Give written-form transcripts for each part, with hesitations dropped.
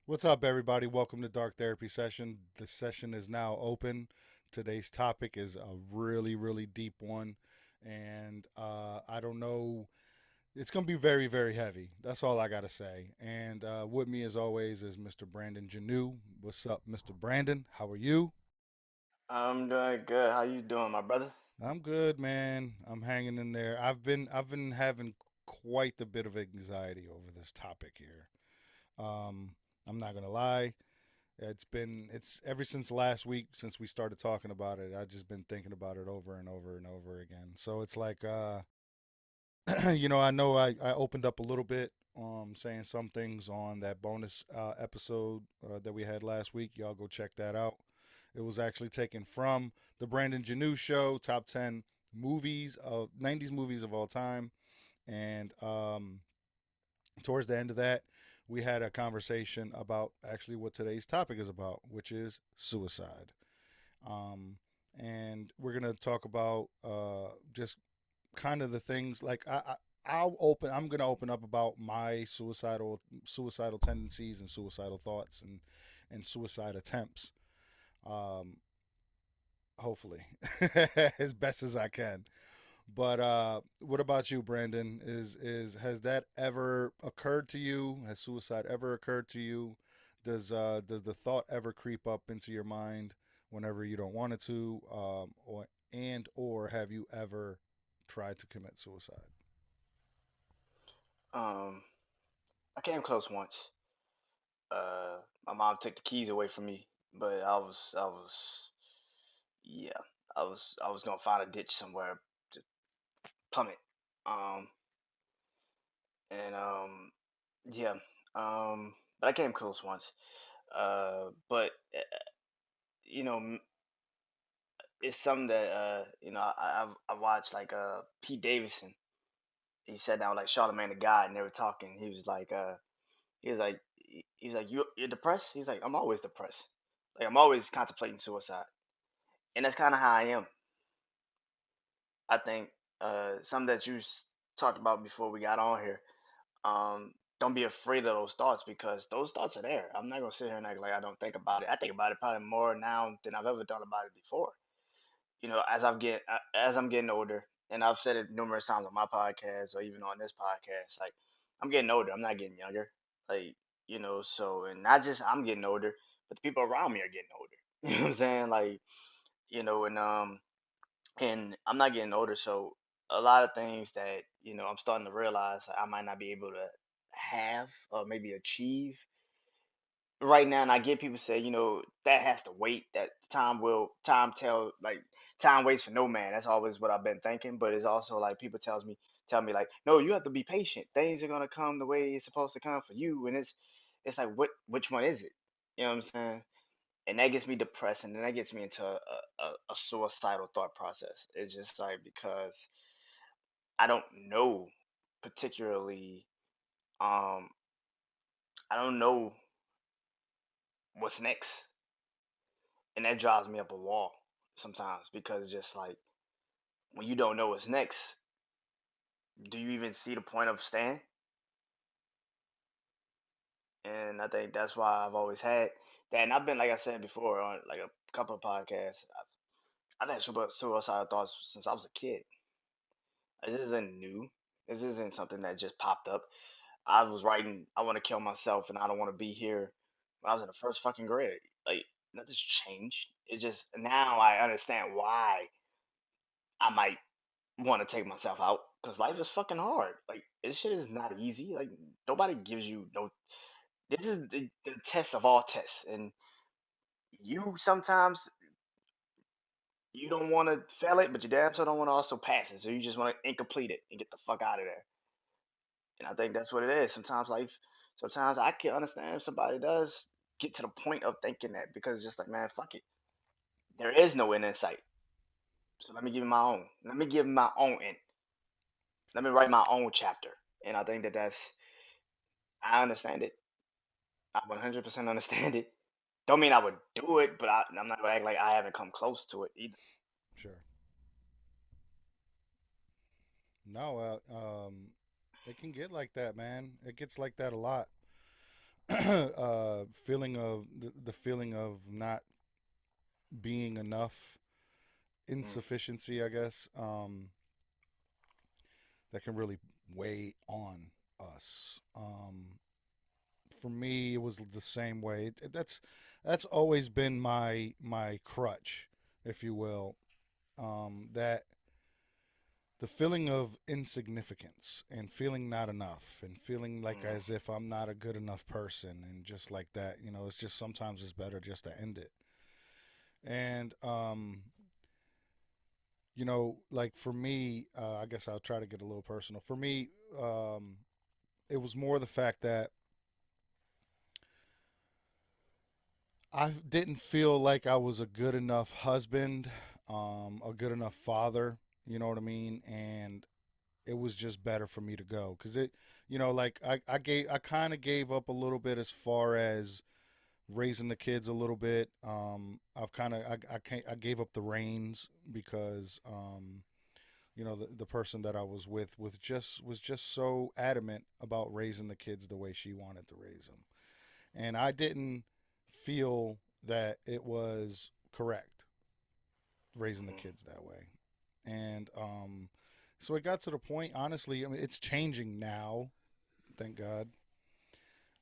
What's up, everybody? Welcome to Dark Therapy Session. The session is now open. Today's topic is a really, really deep one. And I don't know, it's going to be very, very heavy. That's all I got to say. And with me, as always, is Mr. Brandon Janu. What's up, Mr. Brandon? How are you? I'm doing good. How you doing, my brother? I'm good, man. I'm hanging in there. I've been having quite a bit of anxiety over this topic here. Um, I'm not gonna lie. It's ever since last week since we started talking about it. I've just been thinking about it over and over and over again. So it's like I know I opened up a little bit saying some things on that bonus episode that we had last week. Y'all go check that out. It was actually taken from the Brandon Janu show, top 10 movies of 90s movies of all time. And towards the end of that, we had a conversation about actually what today's topic is about, which is suicide. Um, and we're gonna talk about just kind of the things like I'm gonna open up about my suicidal tendencies and suicidal thoughts and suicide attempts. Um, hopefully, as best as I can. But what about you, Brandon? Is has that ever occurred to you? Has suicide ever occurred to you? Does the thought ever creep up into your mind whenever you don't want it to? Or have you ever tried to commit suicide? Um, I came close once. Uh, my mom took the keys away from me, but yeah, I was gonna find a ditch somewhere to plummet. Um, and yeah, but I came close once. But you know, it's something that I watched like Pete Davidson. He sat down with like Charlamagne the God, and they were talking. He was like, he's like, you're depressed. He's like, I'm always depressed. Like I'm always contemplating suicide, and that's kind of how I am. I think something that talked about before we got on here. Don't be afraid of those thoughts because those thoughts are there. I'm not gonna sit here and act like I don't think about it. I think about it probably more now than I've ever thought about it before. As I'm getting older, and I've said it numerous times on my podcast or even on this podcast, like I'm getting older. I'm not getting younger. Like so and not just I'm getting older, but the people around me are getting older. You know what I'm saying? Like and I'm not getting older, so a lot of things that I'm starting to realize I might not be able to have or maybe achieve right now. And I get people say, that has to wait, that time waits for no man. That's always what I've been thinking, but it's also like people tell me like, no, you have to be patient, things are going to come the way it's supposed to come for you. And it's like, which one is it? You know what I'm saying? And that gets me depressed, and then that gets me into a suicidal thought process. It's just like, because I don't know particularly, um I don't know what's next, and that drives me up a wall sometimes, because just like when you don't know what's next, do you even see the point of staying? And I think that's why I've always had that. And I've been, like I said before, on like a couple of podcasts, I've had suicidal thoughts since I was a kid. This isn't new. This isn't something that just popped up. I was writing, I want to kill myself and I don't want to be here when I was in the first fucking grade. Like, nothing's changed. It just, now I understand why I might want to take myself out, because life is fucking hard. Like, this shit is not easy. Like, nobody gives you no. This is the test of all tests, and you sometimes you don't want to fail it, but you damn sure don't want to also pass it. So you just want to incomplete it and get the fuck out of there. And I think that's what it is. Sometimes I can understand if somebody does get to the point of thinking that, because it's just like, man, fuck it. There is no end in sight. So let me give you my own. Let me give my own end. Let me write Facts. my own chapter. And I think I understand it. I 100% understand it. Don't mean I would do it, but I'm not gonna act like I haven't come close to it either. Sure. No, it can get like that, man. It gets like that a lot. feeling of the feeling of not being enough, Mm, insufficiency, I guess, that can really weigh on us. For me, it was the same way. That's always been my crutch, if you will. That the feeling of insignificance and feeling not enough and feeling like mm, as if I'm not a good enough person and just like that, it's just sometimes it's better just to end it. And like for me, I guess I'll try to get a little personal. For me, um, it was more the fact that I didn't feel like I was a good enough husband, a good enough father. You know what I mean? And it was just better for me to go because like I kind of gave up a little bit as far as raising the kids a little bit. I've kind of I gave up the reins because the person that I was with was just so adamant about raising the kids the way she wanted to raise them, and I didn't feel that it was correct raising the mm, kids that way. And so it got to the point, honestly, I mean, it's changing now, thank God.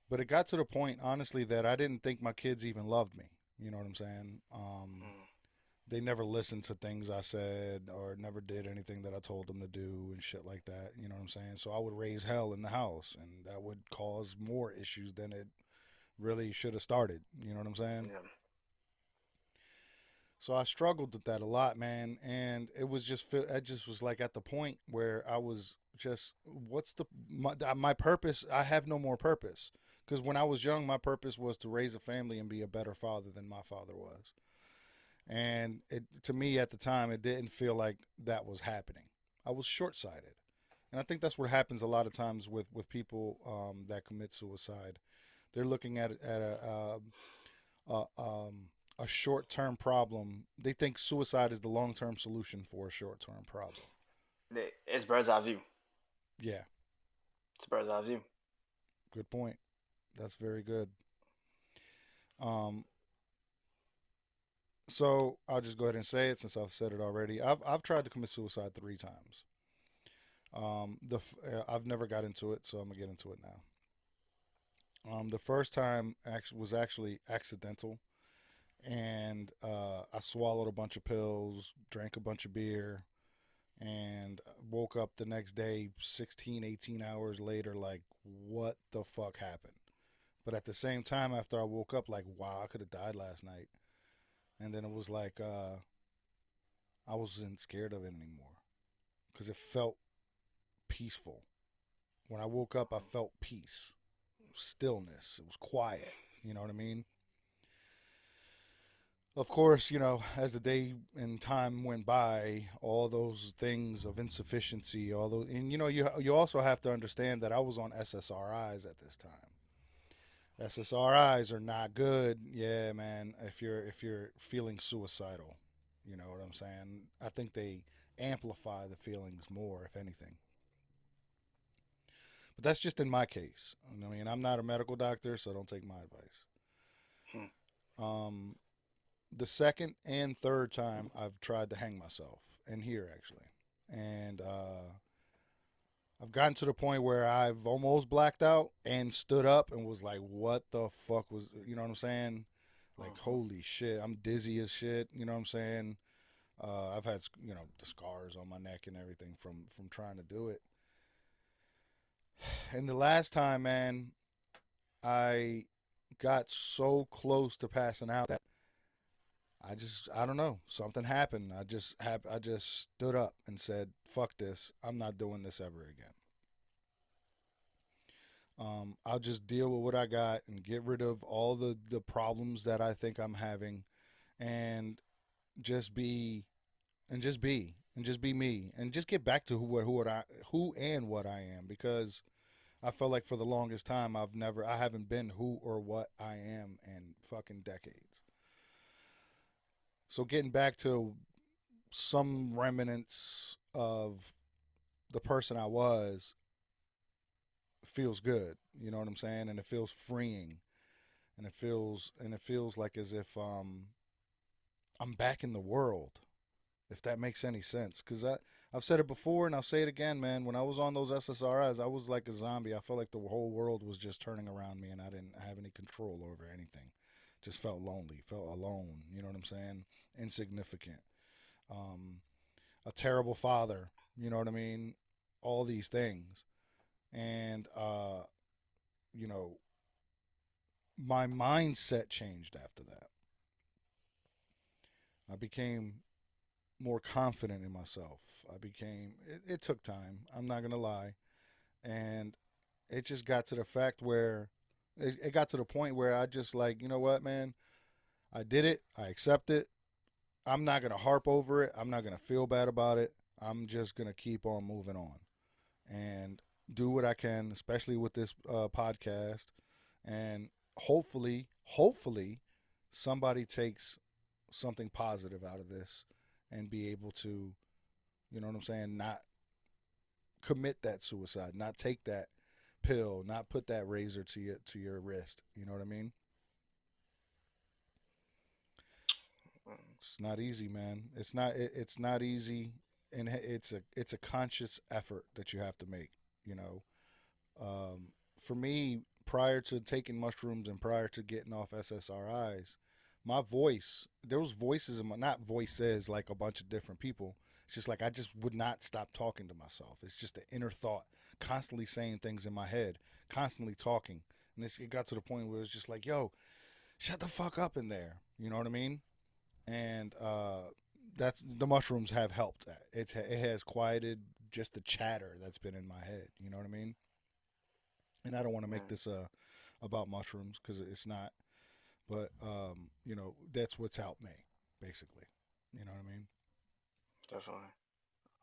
But it got to the point, honestly, that I didn't think my kids even loved me. You know what I'm saying? mm. They never listened to things I said or never did anything that I told them to do and shit like that. You know what I'm saying? So I would raise hell in the house, and that would cause more issues than it really should have started. You know what I'm saying? Yeah. So I struggled with that a lot, man, and it was just I just was like at the point where I was just what's my purpose? I have no more purpose because when I was young, my purpose was to raise a family and be a better father than my father was, and to me at the time it didn't feel like that was happening. I was short sighted, and I think that's what happens a lot of times with people that commit suicide. They're looking at a, a short term problem. They think suicide is the long term solution for a short term problem. It's bird's eye view. Yeah, It's bird's eye view. good point. That's very good. Um, so I'll just go ahead and say it since I've said it already. I've tried to commit suicide 3 times. I've never got into it, so I'm gonna get into it now. The first time was actually accidental, and I swallowed a bunch of pills, drank a bunch of beer, and woke up the next day 16, 18 hours later like what the fuck happened. But at the same time after I woke up like wow, I could have died last night. And then it was like I wasn't scared of it anymore because it felt peaceful. When I woke up I felt peace, stillness, it was quiet. You know what I mean? Of course, as the day and time went by, all those things of insufficiency, all those, and you also have to understand that I was on SSRIs at this time. SSRIs are not good, yeah, man. If you're feeling suicidal, you know what I'm saying. I think they amplify the feelings more, if anything. But that's just in my case. I mean, I'm not a medical doctor, so don't take my advice. Hmm. Um, the second and third time I've tried to hang myself, and here actually, and I've gotten to the point where I've almost blacked out and stood up and was like, "What the fuck was?" You know what I'm saying? Like, Hmm. holy shit, I'm dizzy as shit. You know what I'm saying? I've had the scars on my neck and everything from trying to do it. And the last time, man, I got so close to passing out that I don't know, something happened. I just stood up and said, "Fuck this. I'm not doing this ever again." I'll just deal with what I got and get rid of all the problems that I think I'm having, and just be just be me and just get back to who and what I am, because I felt like for the longest time I haven't been who or what I am in fucking decades. So getting back to some remnants of the person I was, feels good. You know what I'm saying? And it feels freeing, and it feels like as if I'm back in the world. If that makes any sense, because I've said it before and I'll say it again, man. When I was on those SSRIs, I was like a zombie. I felt like the whole world was just turning around me, and I didn't have any control over anything. Just felt lonely, felt alone. You know what I'm saying? Insignificant. Um, a terrible father. You know what I mean? All these things, and you know, my mindset changed after that. I became more confident in myself. It took time. I'm not going to lie. And it just got to the fact where it got to the point where I just like, you know what, man? I did it. I accept it. I'm not going to harp over it. I'm not going to feel bad about it. I'm just going to keep on moving on and do what I can, especially with this podcast. And hopefully, somebody takes something positive out of this and be able to, you know what I'm saying, not commit that suicide, not take that pill, not put that razor to your wrist. You know what I mean? Mm. It's not easy, man. It's not easy, and it's a conscious effort that you have to make. You know, for me, prior to taking mushrooms and prior to getting off SSRIs, my voice, there was voices in my, not voices like a bunch of different people. It's just like I just would not stop talking to myself. It's just an inner thought, constantly saying things in my head, constantly talking. And it got to the point where it's just like, yo, shut the fuck up in there. You know what I mean? And that's the mushrooms have helped that. It has quieted just the chatter that's been in my head. You know what I mean? And I don't want to make Mm. this about mushrooms because it's not. But that's what's helped me, basically. You know what I mean? Definitely.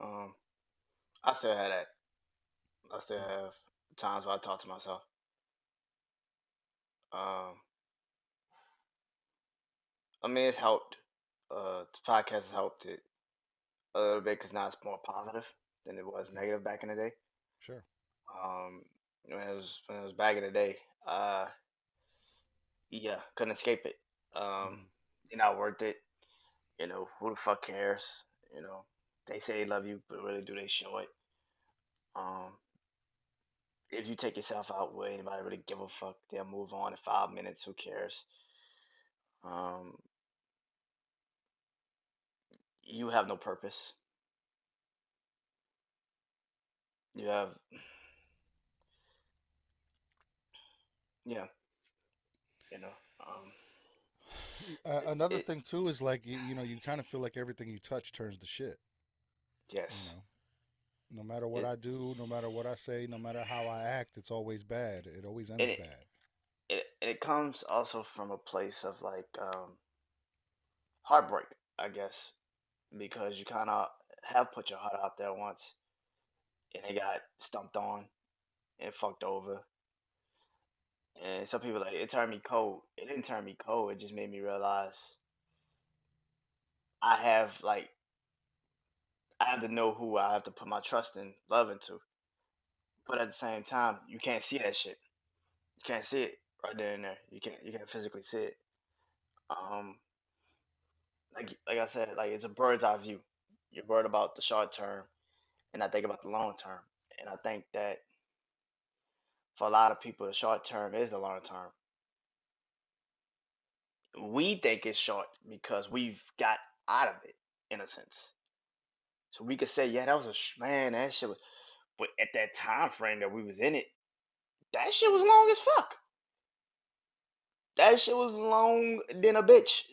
Um, I still have that. I still have times where I talk to myself. Um, I mean, it's helped. The podcast has helped it a little bit because now it's more positive than it was Okay, negative back in the day. sure. Um, when it was back in the day, uh, yeah, couldn't escape it. Um, Hmm. you're not worth it. Who the fuck cares? You know, they say they love you, but really, do they show it? Um, if you take yourself out, will anybody really give a fuck? They'll move on in 5 minutes. Who cares? Um, you have no purpose. You have, yeah, you know, um, Another it, thing too is like you kind of feel like everything you touch turns to shit. yes, You know, no matter what it, I do, no matter what I say, no matter how I act, it's always bad. It always ends it, bad. it comes also from a place of like heartbreak, I guess, because you kind of have put your heart out there once and it got stumped on and fucked over. And some people like it turned me cold. It didn't turn me cold. It just made me realize I have like I have to know who I have to put my trust and love into. But at the same time, you can't see that shit. You can't see it right there and there. You can't physically see it. Um, like I said, like it's a bird's eye view. You're worried about the short term, and I think about the long term. And I think that for a lot of people, the short term is the long term. We think it's short because we've got out of it in a sense. So we could say, yeah, that was man, that shit was. But at that time frame that we was in it, that shit was long as fuck. That shit was long than a bitch.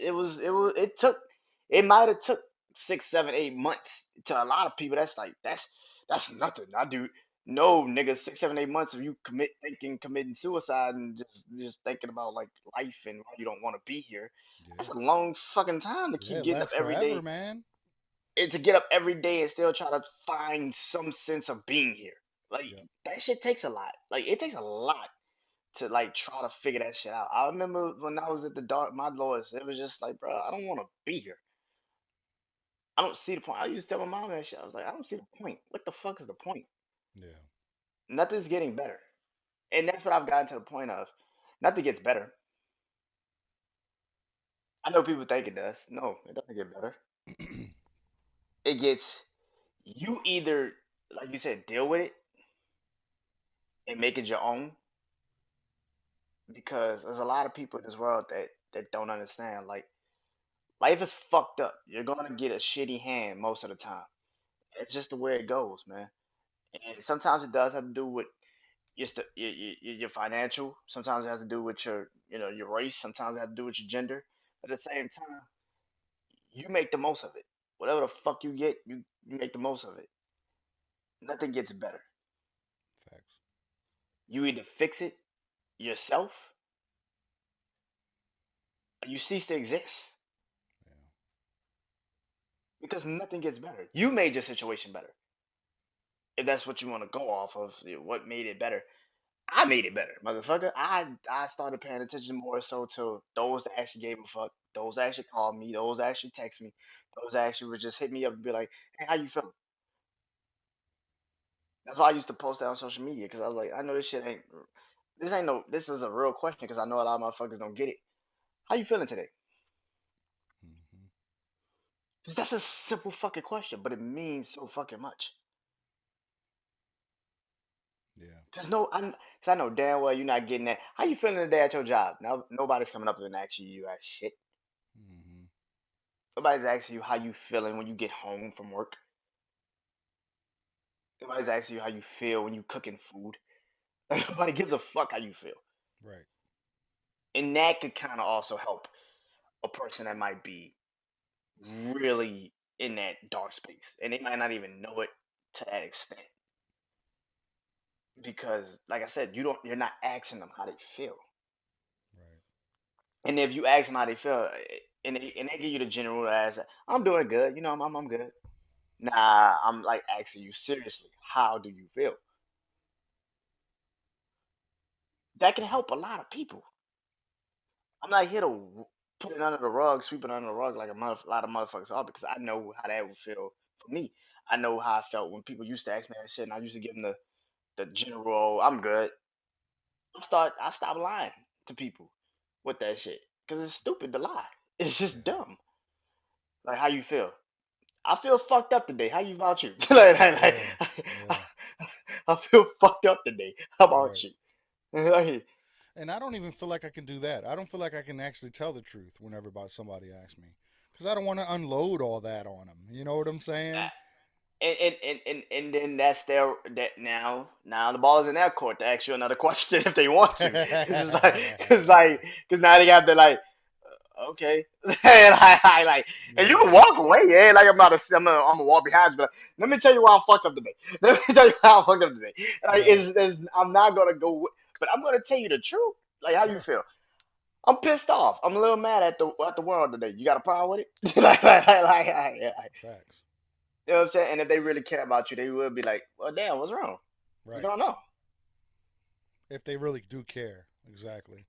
It might have took 6, 7, 8 months to a lot of people. That's nothing. I do no nigga 6, 7, 8 months of you committing suicide and just thinking about like life and why you don't want to be here. Yeah, That's a long fucking time to yeah, keep it getting up lasts every forever, day man. and to get up every day and still try to find some sense of being here. Like Yep. that shit takes a lot. Like it takes a lot to like try to figure that shit out. I remember when I was at the dark, my lowest, it was just like, bro, I don't want to be here. I don't see the point. I used to tell my mom that shit. I was like, I don't see the point. What the fuck is the point? Yeah. Nothing's getting better. And that's what I've gotten to the point of. Nothing gets better. I know people think it does. No, it doesn't get better. It gets you either, like you said, deal with it and make it your own, because there's a lot of people in this world that don't understand. Like life is fucked up. You're gonna get a shitty hand most of the time. It's just the way it goes, man. And sometimes it does have to do with your financial. Sometimes it has to do with your race. Sometimes it has to do with your gender. But at the same time, you make the most of it. Whatever the fuck you get, you make the most of it. Nothing gets better. Facts. You either fix it yourself or you cease to exist, Yeah. because nothing gets better. You made your situation better. If that's what you want to go off of, what made it better. I made it better, motherfucker. I started paying attention more so to those that actually gave a fuck, those that actually called me, those that actually text me, those that actually would just hit me up and be like, "Hey, how you feeling?" That's why I used to post that on social media, because I was like, I know this shit ain't, this ain't no, this is a real question, because I know a lot of motherfuckers don't get it. How you feeling today? Hmm. 'Cause that's a simple fucking question, but it means so fucking much. Yeah. Cause I know damn well you're not getting that. How you feeling today at your job? Now nobody's coming up and asking you that shit. Hmm. Nobody's asking you how you feeling when you get home from work. Nobody's asking you how you feel when you cooking food. Nobody gives a fuck how you feel. Right. And that could kind of also help a person that might be really in that dark space, and they might not even know it to that extent, because, like I said, you're not asking them how they feel. Right. And if you ask them how they feel, and they give you the general answer, "I'm doing good," I'm good. Nah, I'm like asking you seriously, how do you feel? That can Yeah. help a lot of people. I'm not here to put it under the rug, sweep it under the rug like a lot of motherfuckers are, because I know how that would feel for me. I know how I felt when people used to ask me that shit, and I used to give them the general, "I'm good." I stopped lying to people with that shit, because it's stupid to lie. It's just Yeah. dumb. Like, how you feel? I feel fucked up today. How you about you? Like, Yeah. Yeah. I feel fucked up today. How about Right. you? Like, And I don't even feel like I can do that. I don't feel like I can actually tell the truth whenever about somebody asks me, because I don't want to unload all that on them. You know what I'm saying? and then that's that now the ball is in their court to ask you another question if they want to, because it's like because now they got to like, okay. And and you can Yeah. walk away, yeah, like I'm gonna walk behind you, but let me tell you why I'm fucked up today. Let me tell you how I'm fucked up today. Like, Right. I'm not gonna but I'm gonna tell you the truth. Like, how you Sure. feel? I'm pissed off. I'm a little mad at the world today. You got a problem with it? Like, Facts. you know what I'm saying? And if they really care about you, they will be like, "Well, damn, what's wrong? You Right. don't know." If they really do care. Exactly.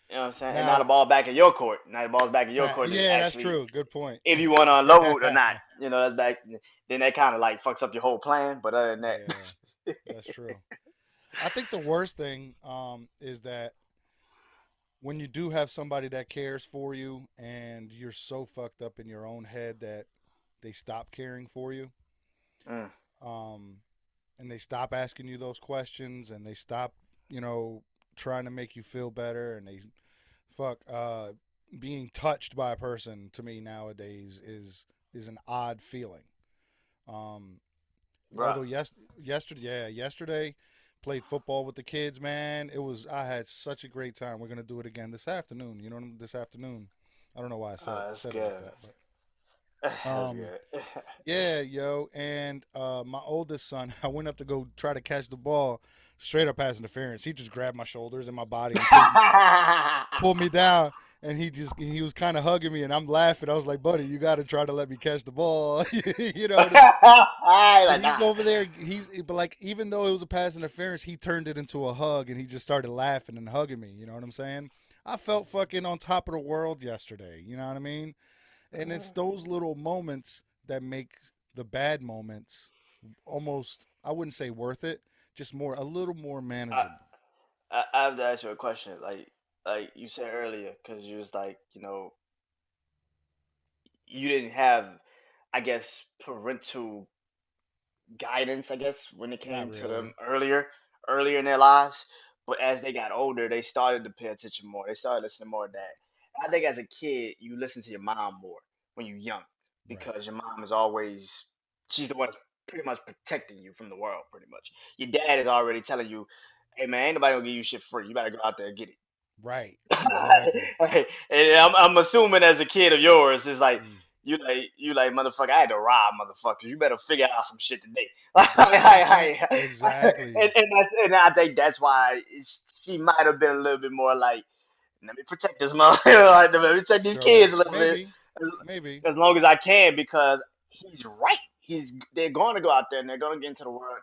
You know what I'm saying? And now the Now, ball back in your court. Now the ball's back in your court to yeah, that's actually, true. Good point. if you want to unload or not. That's back. Then that kind of like fucks up your whole plan. But other than Yeah, that, that's true. I think the worst thing is that when you do have somebody that cares for you and you're so fucked up in your own head that they stop caring for you, mm, um, and they stop asking you those questions and they stop, you know, trying to make you feel better and they fuck being touched by a person to me nowadays is an odd feeling. Um, bruh, although yesterday played football with the kids, man. I had such a great time. We're gonna do it again this afternoon. This afternoon. I don't know why I that's said it like good. that, but That's good. yeah, yo, and my oldest son, I went up to go try to catch the ball, straight up pass interference. He just grabbed my shoulders and my body and pulled me down, and he was kind of hugging me, and I'm laughing. I was like, "Buddy, you got to try to let me catch the ball," you know. But Like, he's nah. over there. But like, even though it was a pass interference, he turned it into a hug, and he just started laughing and hugging me. You know what I'm saying? I felt fucking on top of the world yesterday. You know what I mean? And it's those little moments that make the bad moments almost, I wouldn't say worth it, just a little more Uh, manageable. I have to ask you a question. Like you said earlier, because you was like, you didn't have, I guess, parental guidance, I guess, when it Not came to really. them earlier in their lives. But as they got older, they started to pay attention more. They started listening more to that. And I think as a kid, you listen to your mom more when you're young Right. because your mom is always, she's the one that's pretty much protecting you from the world, pretty much. Your dad is already telling you, hey man, ain't nobody gonna give you shit free. You better go out there and get it. Right. Exactly. And I'm assuming as a kid of yours, it's like Mm. you like motherfucker. I had to rob motherfuckers. You better figure out some shit today. and, That's what I'm saying. Exactly. and I think that's why she might have been a little bit more like, let me protect this mother. Like, let me protect these Sure. kids a little bit Maybe. Maybe. as long as I can because he's right. They're going to go out there and they're going to get into the world.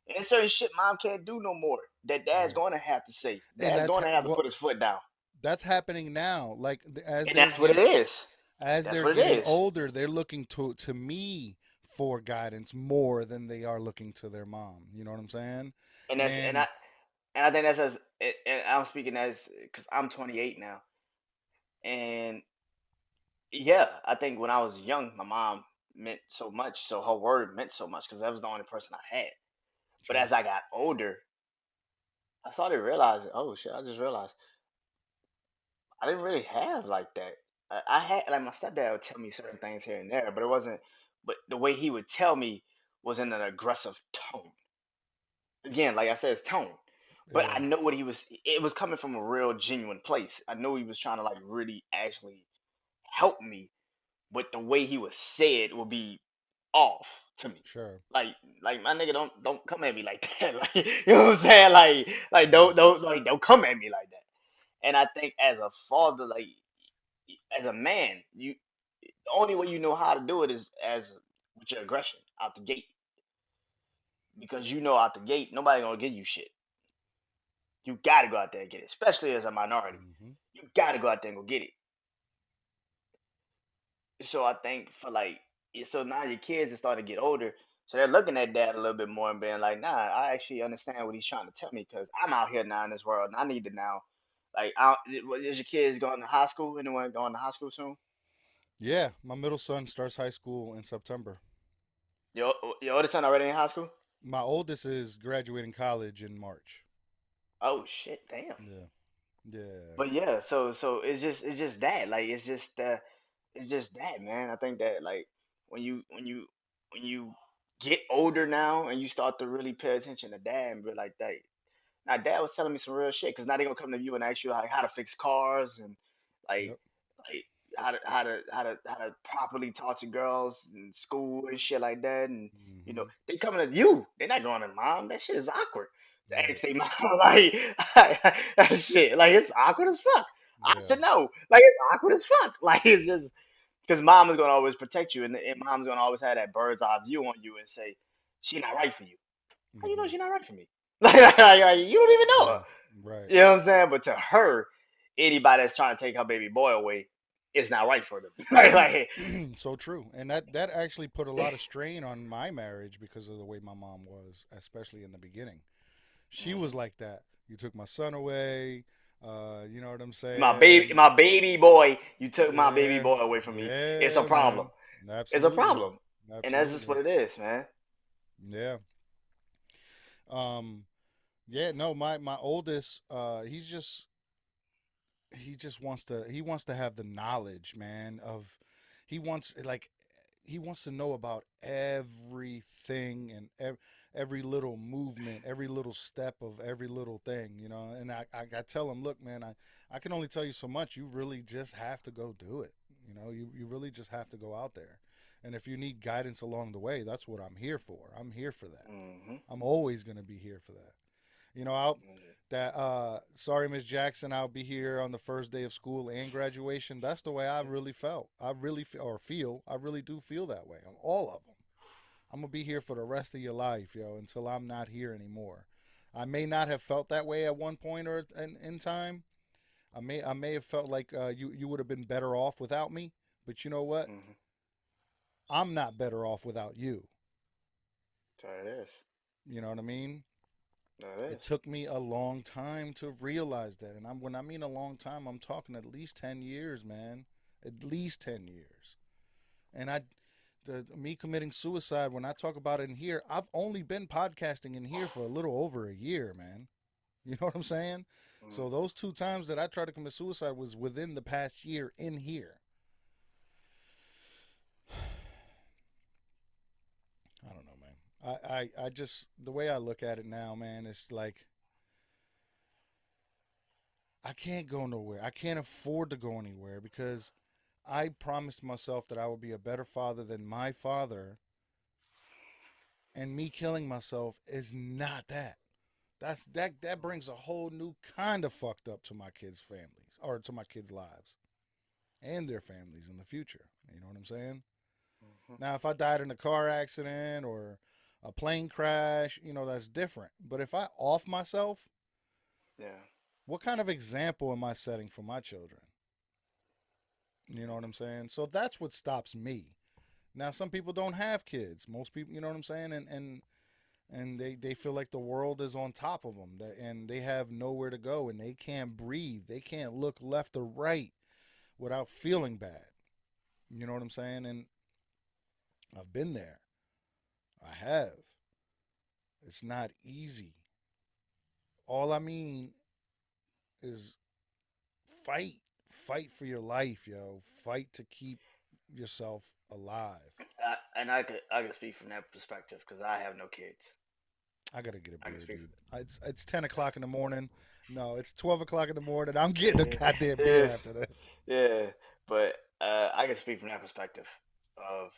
And there's certain shit mom can't do no more. That dad's Right. going to have to say. And Dad's going to have to well, put his foot down. that's happening now. Like as And they're that's what it getting is. as That's they're what it getting is. older, they're looking to me for guidance more than they are looking to their mom. You know what I'm saying? And that's and And I and I think that's as and I'm speaking as because I'm 28 now, and yeah, I think when I was young, my mom meant so much, so her word meant so much because that was the only person I had. But sure. as I got older, I started realizing, oh shit, I just realized I didn't really have like that. I had like my stepdad would tell me certain things here and there, but it wasn't. But the way he would tell me was in an aggressive tone. Again, like I said, it's tone. But I Yeah. know what he was. It was coming from a real, genuine place. I know he was trying to like really, actually help me. But the way he would say it would be off to me. Sure. Like, like my nigga, don't come at me like that. Like, you know what I'm saying? Like Right. don't come at me like that. And I think as a father, like as a man, the only way you know how to do it is as with your aggression out the gate, because you know out the gate nobody gonna give you shit. You gotta go out there and get it, especially as a minority. Hmm. You gotta go out there and go get it. So I think for like, so now your kids are starting to get older, so they're looking at dad a little bit more and being like, nah, I actually understand what he's trying to tell me because I'm out here now in this world and I need to now. Like, is your kids going to high school? Anyone going to high school soon? Yeah, my middle son starts high school in September. Your your oldest son already in high school? My oldest is graduating college in March. Oh shit, damn. Yeah. Yeah. But yeah, so it's just that like it's just that, man. I think that like when you get older now and you start to really pay attention to dad and be like that. Now, dad was telling me some real shit because now they gonna come to you and ask you like how to fix cars and like Yep. like how to properly talk to girls in school and shit like that. And Hmm. they coming to you. They're not going to mom. That shit is awkward. To Right. ask their mom like that shit. Like it's awkward as fuck. I Yeah. said no. Like it's awkward as fuck. Like it's just because mom is gonna always protect you and mom's gonna always have that bird's eye view on you and say she not right for you. How you know Hmm. she not right for me? Like, you don't even know her. Yeah. Right. You know what I'm saying? But to her, anybody that's trying to take her baby boy away is not right for them. like, So true, and that actually put a lot of strain on my marriage because of the way my mom was, especially in the beginning. She Mhm. was like that. You took my son away. You know what I'm my baby, saying? my baby boy, you took my baby Yeah. boy away from me. It's a Yeah, problem. man. It's a Absolutely. problem, and that's just what Absolutely. it is, man. Yeah. Um. Yeah. No. My oldest. He just wants to have the knowledge, man. He wants like he wants to know about everything and every little movement, every little step of every little thing, And I tell him, look, man, I can only tell you so much. You really just have to go do it. You really just have to go out there. And if you need guidance along the way, that's what I'm here for. I'm here for that. Hmm. I'm always going to be here for that. I'll that sorry Miss Jackson, I'll be here on the first day of school and graduation. That's the way I really felt. I really feel or feel. I really do feel that way on all of them. I'm gonna be here for the rest of your life, until I'm not here anymore. I may not have felt that way at one point or in time. I may have felt like you would have been better off without me. But you know what? Hmm. I'm not better off without you. So it is. You know what I mean? That It is. took me a long time to realize that. And when I mean a long time, I'm talking at least 10 years, man. At least 10 years. And me committing suicide, when I talk about it in here, I've only been podcasting in here for a little over a year, man. You know what I'm saying? Mm. So those two times that I tried to commit suicide was within the past year in here. I don't know, man. I just, the way I look at it now, man, it's like I can't go nowhere. I can't afford to go anywhere because I promised myself that I would be a better father than my father, and me killing myself is not that. That brings a whole new kind of fucked up to my kids' families or to my kids' lives and their families in the future. You know what I'm saying? Mhm. Now, if I died in a car accident or a plane crash, that's different. But if I off myself, Yeah. what kind of example am I setting for my children? You know what I'm saying? So that's what stops me. Now, some people don't have kids. Most people, you know what I'm saying, and they feel like the world is on top of them, and they have nowhere to go, and they can't breathe. They can't look left or right without feeling bad. You know what I'm saying? And I've been there. I have. It's not easy. All I mean is fight. Fight for your life, yo. Fight to keep yourself alive. And I could speak from that perspective because I have no kids. I gotta get a I can beer, speak. dude. It's 10 o'clock in the morning. No, it's 12 o'clock in the morning. I'm getting a Yeah, goddamn beer yeah, after this. yeah. But I can speak from that perspective of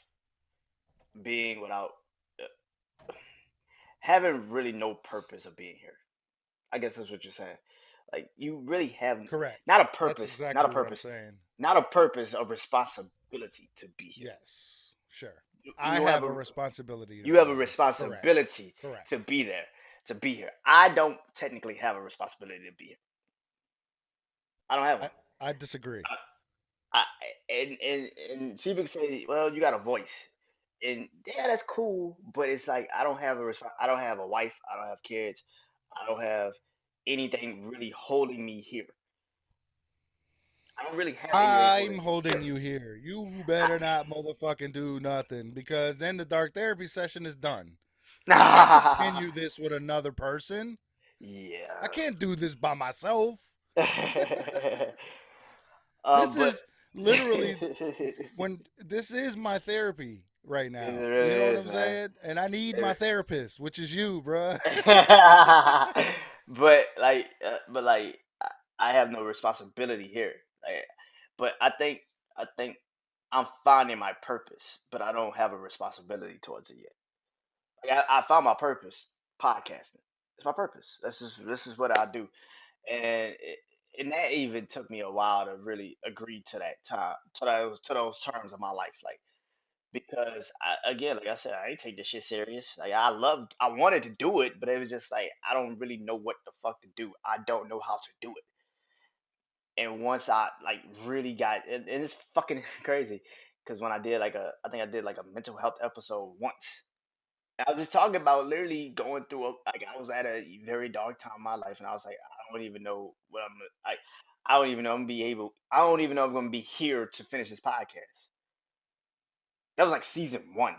being without having really no purpose of being here. I guess that's what you're saying. Like you really have Correct. not a That's purpose, not a exactly what I'm purpose, saying. not a purpose of responsibility to be here. Yes, sure. I You have have a a responsibility to you have be a here. Correct. responsibility to Correct. be there, to be here. I don't technically have a responsibility to be here. I don't have one. I I disagree. I, and people say, well, you got a voice, and yeah, that's cool, but it's like I don't have a wife. I don't have kids. I don't have anything really holding me here. I don't really have anything I'm holding me holding here. you here. You I, better not motherfucking do nothing because then the dark therapy session is done. I can't yeah. continue this with another person. I Yeah. can't do this by myself. This But is literally when this is my therapy right it now. You know really what is, I'm man. saying? And I need my It, therapist, which is you, bruh. but I have no responsibility here. Like, but I think I'm finding my purpose, but I don't have a responsibility towards it yet. Like, I found my purpose podcasting. It's my purpose. This is what I do, and and that even took me a while to really agree to that time to those terms of my life. Like because again, like I said, I ain't take this shit serious. Like I wanted to do it, but it was just like I don't really know what the fuck to do. I don't know how to do it. And once I like really got, and it's fucking crazy, because when I did I think I did like a mental health episode once. And I was just talking about literally going through like I was at a very dark time in my life, and I was like, I don't even know what I don't even know I'm gonna be able. I don't even know if I'm gonna be here to finish this podcast. That was like season one.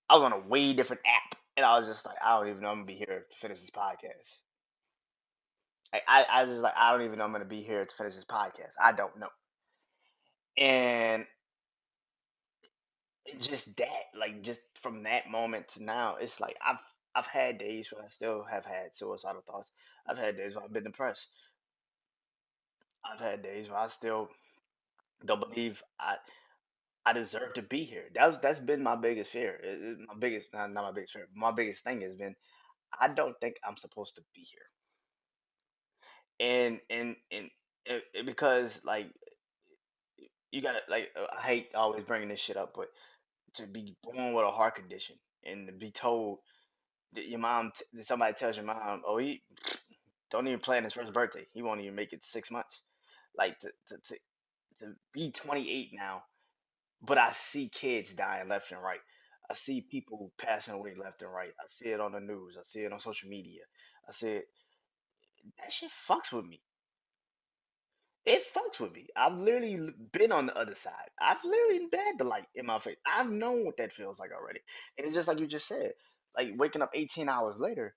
I was on a way different app, and I was just like, I don't even know I'm gonna be here to finish this podcast. I just like I don't even know I'm gonna be here to finish this podcast. I don't know, and just that, like, just from that moment to now, it's like I've had days where I still have had suicidal thoughts. I've had days where I've been depressed. I've had days where I still don't believe I deserve to be here. That's been my biggest fear. My biggest not my biggest fear. My biggest thing has been I don't think I'm supposed to be here. And because like you gotta like I hate always bringing this shit up, but to be born with a heart condition and to be told that your mom, that somebody tells your mom, oh he don't even plan his first birthday, he won't even make it 6 months. Like to be 28 now, but I see kids dying left and right. I see people passing away left and right. I see it on the news. I see it on social media. I see it. That shit fucks with me. It fucks with me. I've literally been on the other side. I've literally had the light in my face. I've known what that feels like already. And it's just like you just said, like waking up 18 hours later,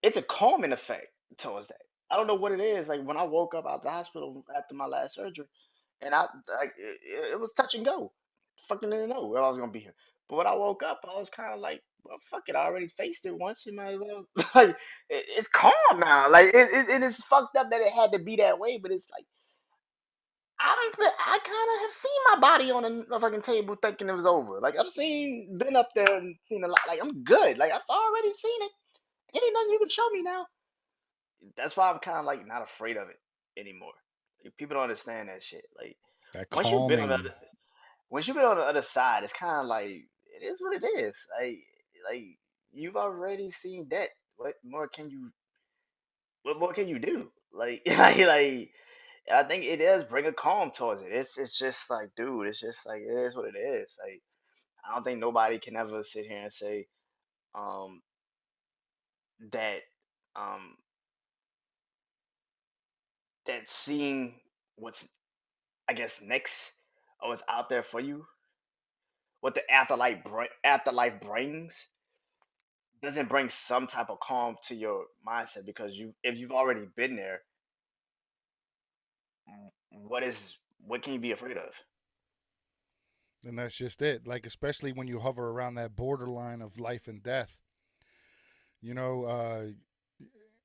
it's a calming effect towards that. I don't know what it is. Like when I woke up out the hospital after my last surgery, and I like it was touch and go. Fucking didn't know where I was gonna be here. But when I woke up, I was kind of like, well, fuck it. I already faced it once. You might as well. Like it's calm now. Like it is fucked up that it had to be that way, but it's like I kind of have seen my body on a fucking table thinking it was over. Like I've been up there and seen a lot. Like I'm good. Like I've already seen it. Ain't nothing you can show me now. That's why I'm kind of like not afraid of it anymore. Like, people don't understand that shit. Like That once you've been on the calming. other, once you've been on the other side, it's kind of like it is what it is. Like you've already seen that. What more can you? What more can you do? Like like I think it does bring a calm towards it. It's just like, dude, it's just like it is what it is. Like I don't think nobody can ever sit here and say um that um that seeing what's I guess next or what's out there for you, what the afterlife brings, doesn't bring some type of calm to your mindset because you if you've already been there, what is what can you be afraid of? And that's just it. Like, especially when you hover around that borderline of life and death, you know,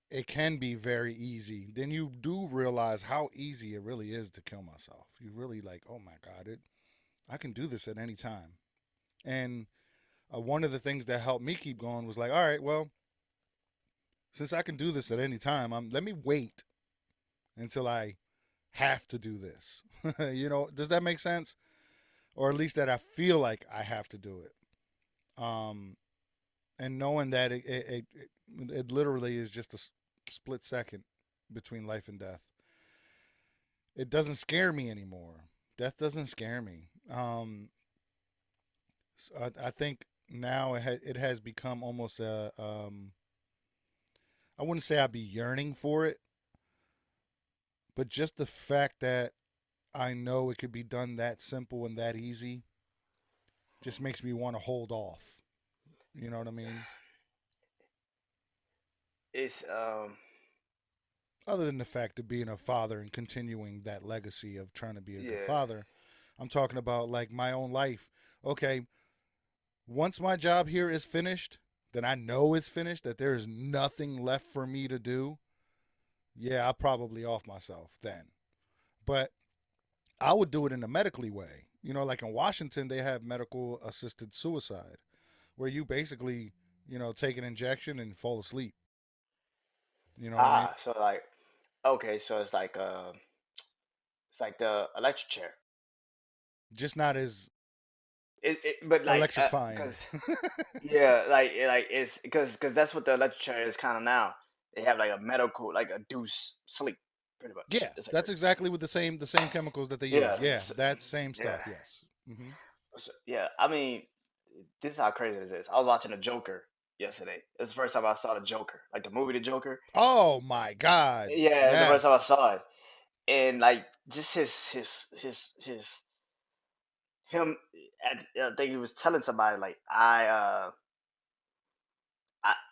it can be very easy. Then you do realize how easy it really is to kill myself. You really like, oh my God, I can do this at any time. And one of the things that helped me keep going was like, all right, well, since I can do this at any time, let me wait until I have to do this. Does that make sense? Or at least that I feel like I have to do it. Um, and knowing that it literally is just a split second between life and death, it doesn't scare me anymore. Death doesn't scare me. So I think now it has become almost a I wouldn't say I'd be yearning for it, but just the fact that I know it could be done that simple and that easy just makes me want to hold off. You know what I mean? It's Other than the fact of being a father and continuing that legacy of trying to be a good yeah. father, I'm talking about like my own life. Okay, once my job here is finished, then I know it's finished, that there is nothing left for me to do. Yeah, I'll probably off myself then. But I would do it in a medically way. Like in Washington, they have medical assisted suicide, where you basically, take an injection and fall asleep. You know what I mean? Ah, so like okay, so it's like the electric chair. Just not as But like electrifying. cause yeah, like it's because that's what the electric chair is kind of now. They have like a medical like a deuce sleep pretty much. Yeah, It's like that's exactly with the same chemicals that they use. yeah, Yeah, that same yeah. stuff. Yes. So, yeah, I mean, this is how crazy this is. I was watching the Joker yesterday. It's the first time I saw the Joker, like the movie The Joker. Oh my God. Yeah, it's the first time I Yes. saw it, and like just his him. I think he was telling somebody like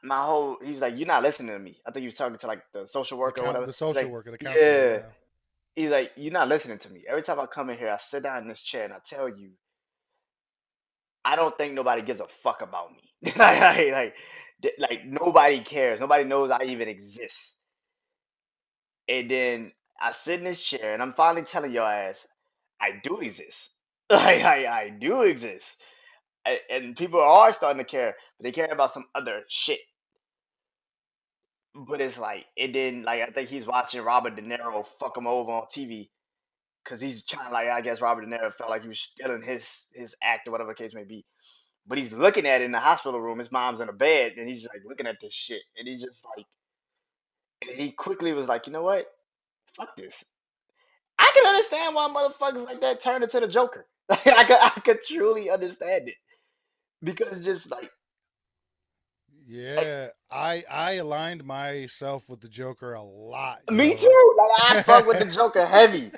my whole. He's like, you're not listening to me. I think he was talking to like the social worker or whatever. The He's social like, worker, the counselor. yeah. Yeah. He's like, you're not listening to me. Every time I come in here, I sit down in this chair and I tell you I don't think nobody gives a fuck about me. Like nobody cares. Nobody knows I even exist. And then I sit in this chair and I'm finally telling your ass, I do exist. I do exist. And people are starting to care, but they care about some other shit. But it's like it didn't like I think he's watching Robert De Niro fuck him over on TV because he's trying like I guess Robert De Niro felt like he was stealing his act or whatever the case may be. But he's looking at it in the hospital room. His mom's in a bed, and he's like looking at this shit, and he's just like, and he quickly was like, you know what? Fuck this. I can understand why motherfuckers like that turn into the Joker. Like I could truly understand it because it's just like like Yeah, I aligned myself with the Joker a lot, me yo. too. Like I fuck with the Joker heavy.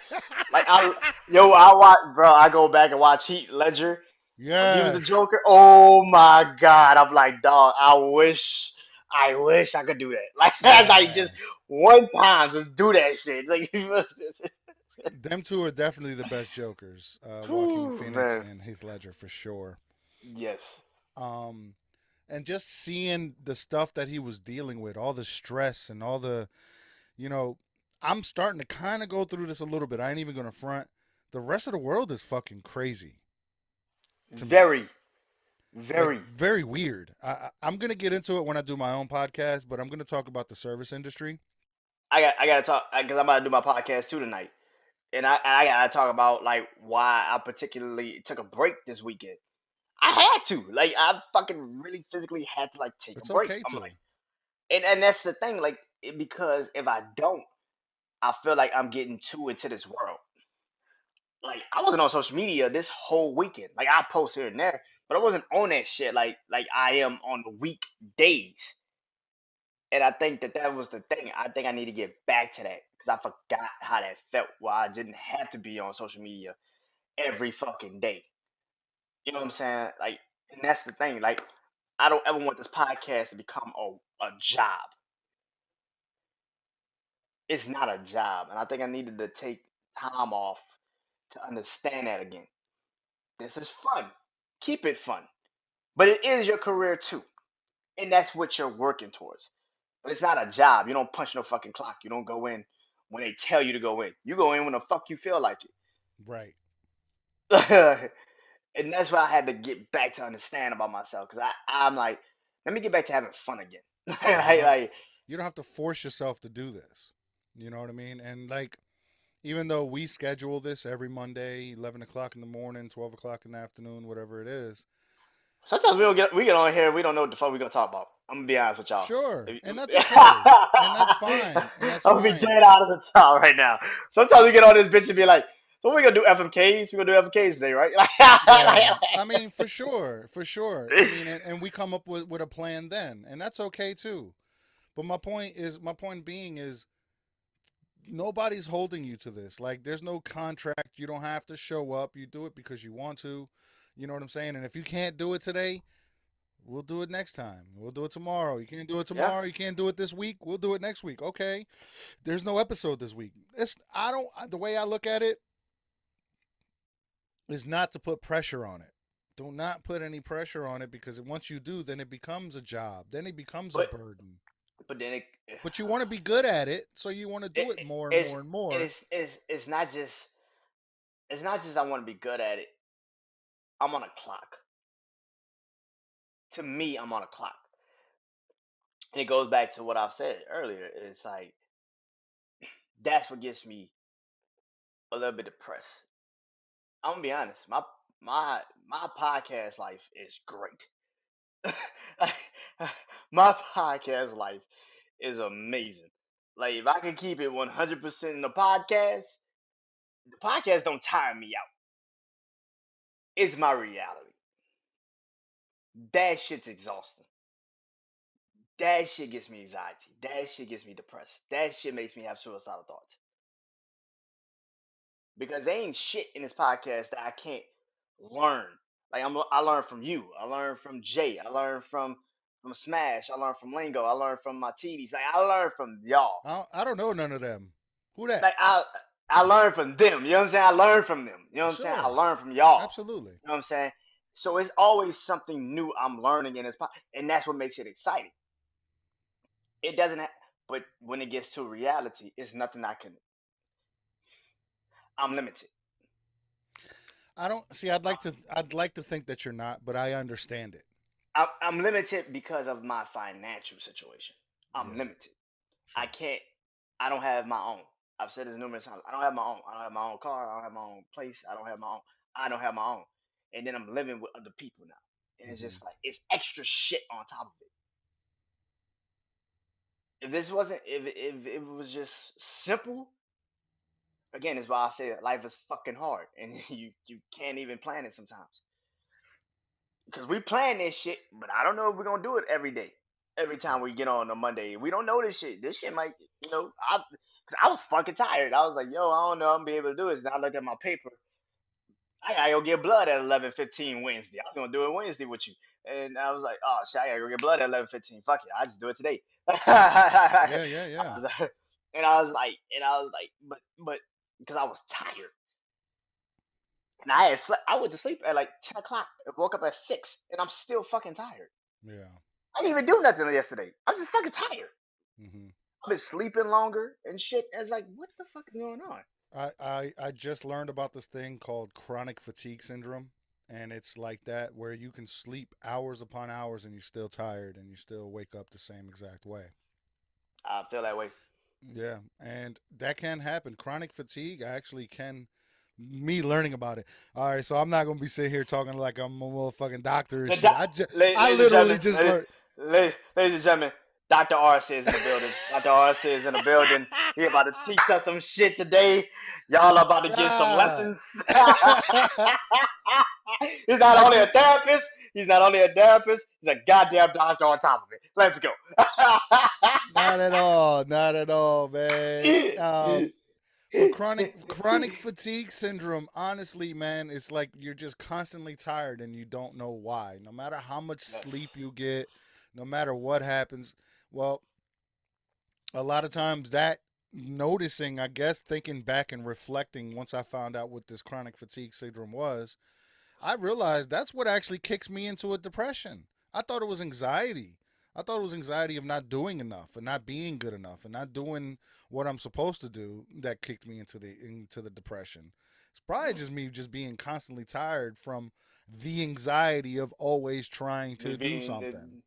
Like I watch, bro. I go back and watch Heath Ledger when he was the Yes. Joker. Oh my god, I'm like, dog. I wish I could do that. Like, like Yeah. just one time, just do that shit. Like, Them two are definitely the best Jokers. Joaquin whew, Phoenix man. and Heath Ledger for sure. Yes, Um, and just seeing the stuff that he was dealing with, all the stress and all the, you know, I'm starting to kind of go through this a little bit. I ain't even gonna front. The rest of the world is fucking crazy to me. very, Like very. very weird. I'm gonna get into it when I do my own podcast, but I'm gonna talk about the service industry. I gotta talk because I'm about to do my podcast too tonight, and I gotta talk about like why I particularly took a break this weekend. I had to. Like I fucking really physically had to like take a It's break. okay I'm to. like, and that's the thing. Like because if I don't, I feel like I'm getting too into this world. Like I wasn't on social media this whole weekend. Like I post here and there, but I wasn't on that shit like I am on the weekdays. And I think that was the thing. I think I need to get back to that because I forgot how that felt. Where I didn't have to be on social media every fucking day. You know what I'm saying? Like, and that's the thing. Like, I don't ever want this podcast to become a job. It's not a job, and I think I needed to take time off to understand that again. This is fun. Keep it fun, but it is your career too, and that's what you're working towards. But it's not a job. You don't punch no fucking clock. You don't go in when they tell you to go in. You go in when the fuck you feel like Right. it. And that's what I had to get back to understand about myself because I'm like, let me get back to having fun again. Yeah, you don't like, you don't have to force yourself to do this. You know what I mean? And like even though we schedule this every Monday, 11 o'clock in the morning, 12 o'clock in the afternoon, whatever it is, sometimes we get on here, we don't know what the fuck we gonna talk about. I'm gonna be honest with y'all. sure, I'm and that's okay, and that's fine, and that's gonna be fine. dead out of the top right now. Sometimes we get on this bitch and be like, so we're gonna do FMKs. We're gonna do FMKs today, right? Yeah, I mean, for sure, for sure. I mean, and we come up with a plan then, and that's okay too. But my point being is, nobody's holding you to this. Like, there's no contract. You don't have to show up. You do it because you want to. You know what I'm saying? And if you can't do it today, we'll do it next time. We'll do it tomorrow. You can't do it Yeah, tomorrow. You can't do it this week. We'll do it next week. Okay. There's no episode this week. It's I don't the way I look at it is not to put pressure on it. Do not put any pressure on it because once you do, then it becomes a job. Then it becomes a but burden. then But you want to be good at it, so you want to it do it more and it's more and more. it's not just I want to be good at it. I'm on a clock. To me, I'm on a clock, and it goes back to what I've said earlier. It's like that's what gets me a little bit depressed. I'm gonna be honest. My podcast life is great. My podcast life is amazing. Like if I can keep it 100% in the podcast don't tire me out. It's my reality. That shit's exhausting. That shit gives me anxiety. That shit gets me depressed. That shit makes me have suicidal thoughts. Because there ain't shit in this podcast that I can't learn. Like I learn from you. I learn from Jay. I learn from Smash. I learn from Lingo. I learn from my TDs. Like I learn from y'all. I don't know none of them. Who that? Like I learn from them. You know what I'm saying? I learn from them. You know what I'm saying? I Sure, learn from y'all. absolutely. You know what I'm saying? So it's always something new I'm learning in this and that's what makes it exciting. It doesn't but when it gets to reality, it's nothing I can I'm limited. I don't see. I'd like to think that you're not, but I understand it. I'm limited because of my financial situation. I'm Yeah, limited. I sure. can't. I don't have my own. I've said this numerous times. I don't have my own. I don't have my own car. I don't have my own place. I don't have my own. I don't have my own. And then I'm living with other people now, and it's Hmm. just like it's extra shit on top of it. If this wasn't, if it was just simple, again, is why I say that life is fucking hard, and you can't even plan it sometimes. because we plan this shit, but I don't know if we're gonna do it every day. Every time Yeah. we get on a Monday, we don't know this shit. This shit might, cause I was fucking tired. I was like, yo, I don't know, I'm gonna be able to do this. And I looked at my paper. I gotta go get blood at 11:15 Wednesday. I was gonna do it Wednesday with you, and I was like, oh shit, I gotta go get blood at 11:15. Fuck it, I just do it today. Yeah, yeah, yeah. And I was like, but because I was tired, and I had slept, I went to sleep at like 10 o'clock, and woke up at 6, and I'm still fucking tired. Yeah. I didn't even do nothing yesterday. I'm just fucking tired. Hmm. I've been sleeping longer and shit. And it's like, what the fuck is going on? I just learned about this thing called chronic fatigue syndrome, and it's like that where you can sleep hours upon hours and you're still tired and you still wake up the same exact way. I feel that way. Yeah, and that can happen. Chronic fatigue actually can. Me learning about it. All right, so I'm not gonna be sitting here talking like I'm a motherfucking doctor and The shit. doc, I ladies and literally gentlemen, just learned. ladies and gentlemen, Dr. RC is in the building. Dr. RC is in the building. He about to teach us some shit today. Y'all are about to get some Nah. lessons. He's not I only a just therapist, he's not only a therapist, he's a goddamn doctor on top of it. Let's go. not at all, not at all, man. But chronic fatigue syndrome, honestly, man, it's like you're just constantly tired and you don't know why. No matter how much Yes. sleep you get, no matter what happens, well, a lot of times that noticing, I guess, thinking back and reflecting once I found out what this chronic fatigue syndrome was, I realized that's what actually kicks me into a depression. I thought it was anxiety. I thought it was anxiety of not doing enough and not being good enough and not doing what I'm supposed to do that kicked me into the depression. It's probably Hmm. just me just being constantly tired from the anxiety of always trying to Just do being, something.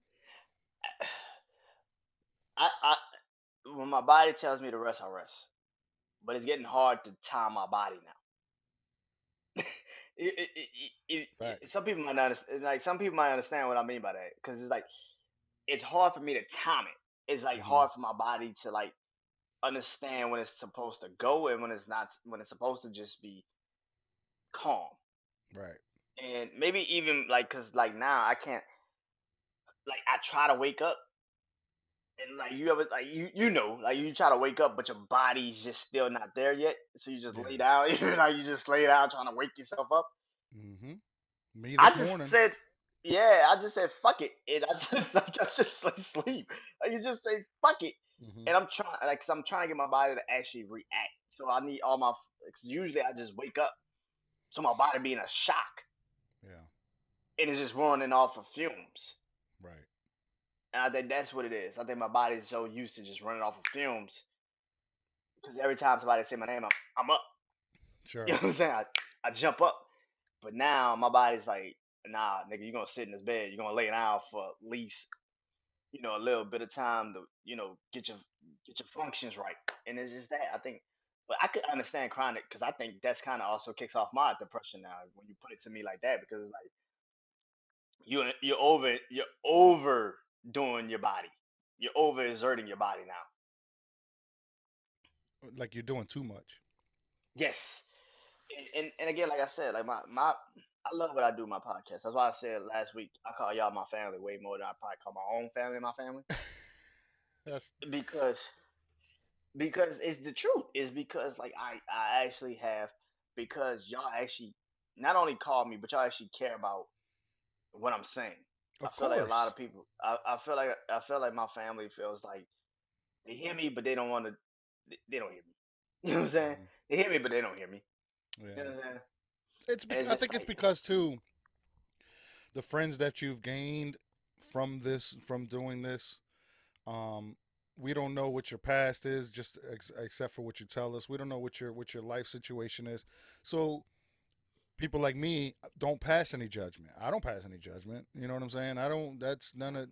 I when my body tells me to rest, I rest. But it's getting hard to time my body now. Facts. Some people might not understand, like some people might understand what I mean by that, because it's like it's hard for me to time it. It's like Hmm. hard for my body to like understand when it's supposed to go and when it's not, when it's supposed to just be calm. Right. And maybe even like, cause like now I can't, like I try to wake up, and like you ever like like you try to wake up but your body's just still not there yet, so you just lay Yeah. down. Like you just lay down trying to wake yourself up. Hmm. Me I this just morning. said, yeah, I just said fuck it, and I just like I just like sleep. Like you just say fuck it, Hmm. and I'm trying, like, cause I'm trying to get my body to actually react. So I need all my, cause usually I just wake up, so my body be in a shock, Yeah. and it's just running off of fumes. Right. And I think that's what it is. I think my body is so used to just running off of fumes, because every time somebody say my name, I'm up. You know Sure. what I'm saying? I jump up. But now my body's like, nah, nigga, you're gonna sit in this bed. You're gonna lay down for at least, a little bit of time to, get your functions right. And it's just that I think, but I could understand chronic, because I think that's kind of also kicks off my depression now when you put it to me like that, because it's like you're over doing your body. You're over exerting your body now. Like you're doing too much. Yes. And again, like I said, like my I love what I do in my podcast. That's why I said last week I call y'all my family way more than I probably call my own family my family, That's because it's the truth. Is because like I actually have, because y'all actually not only call me, but y'all actually care about what I'm saying. I of feel like a lot course. of people. I feel like my family feels like they hear me, but they don't want to. They don't hear me. You know what I'm saying? Hmm. They hear me, but they don't hear me. You know Yeah. what I'm saying? And I it's just think it's like, because too the friends that you've gained from doing this. Um, we don't know what your past is, just except for what you tell us. We don't know what your life situation is. So people like me don't pass any judgment. I don't pass any judgment. You know what I'm saying? I don't. That's none of.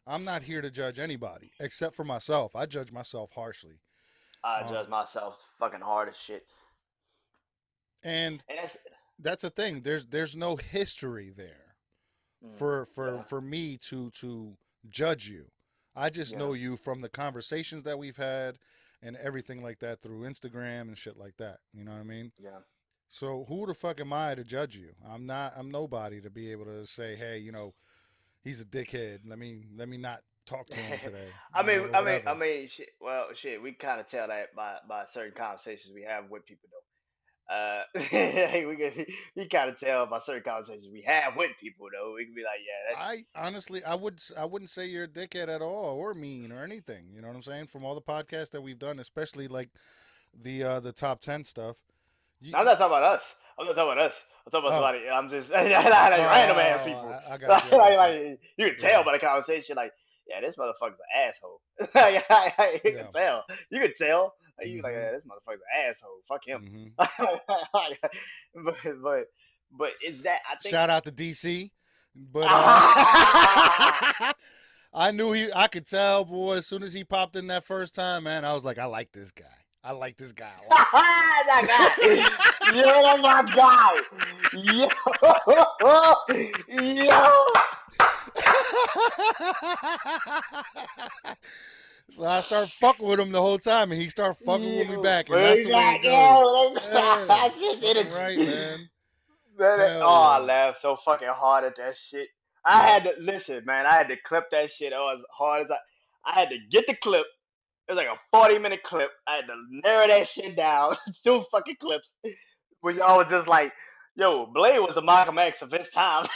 I'm not here to judge anybody except for myself. I judge myself harshly. I Um, judge myself fucking hard as shit. and And that's a thing. There's no history there for for yeah, for me to judge you. I just yeah, know you from the conversations that we've had and everything like that through Instagram and shit like that. You know what I mean? yeah. So who the fuck am I to judge you? I'm not. I'm nobody to be able to say, hey, he's a dickhead. Let me not talk to him today. Or I whatever. mean, shit. Well, shit. We kind of tell that by certain conversations we have with people, though. We kind of tell by certain conversations we have with people, though. We can be like, yeah, I honestly, I wouldn't say you're a dickhead at all, or mean, or anything. You know what I'm saying? From all the podcasts that we've done, especially like the top 10 stuff. I'm You, not talking about us. I'm not talking about us. I'm talking about oh, somebody. I'm just like random ass people. I got you. I like, got you. like you can tell Yeah, by the conversation, like, yeah, this motherfucker's an asshole. You can yeah. tell. You can tell. Like, you like, Mm-hmm. yeah, this motherfucker's an asshole. Fuck him. Mm-hmm. but but but is that I think. Shout out to DC, but Ah! I knew I could tell, boy. As soon as he popped in that first time, man, I was like, I like this guy. I like this guy a lot. that guy. You're my guy. Yo. Yo. So I start fucking with him the whole time, and he start fucking with me You back, and that's bring the way that, it goes. yo, Yeah, that's his fucking energy. right, man. Oh, Hell I yeah. laughed so fucking hard at that shit. I Yep. had to listen, man. I had to clip that shit. Oh, as hard as I had to get the clip. It was like a 40-minute clip. I had to narrow that shit down. 2 fucking clips. Where y'all was just like, yo, Blade was the Malcolm X of his time.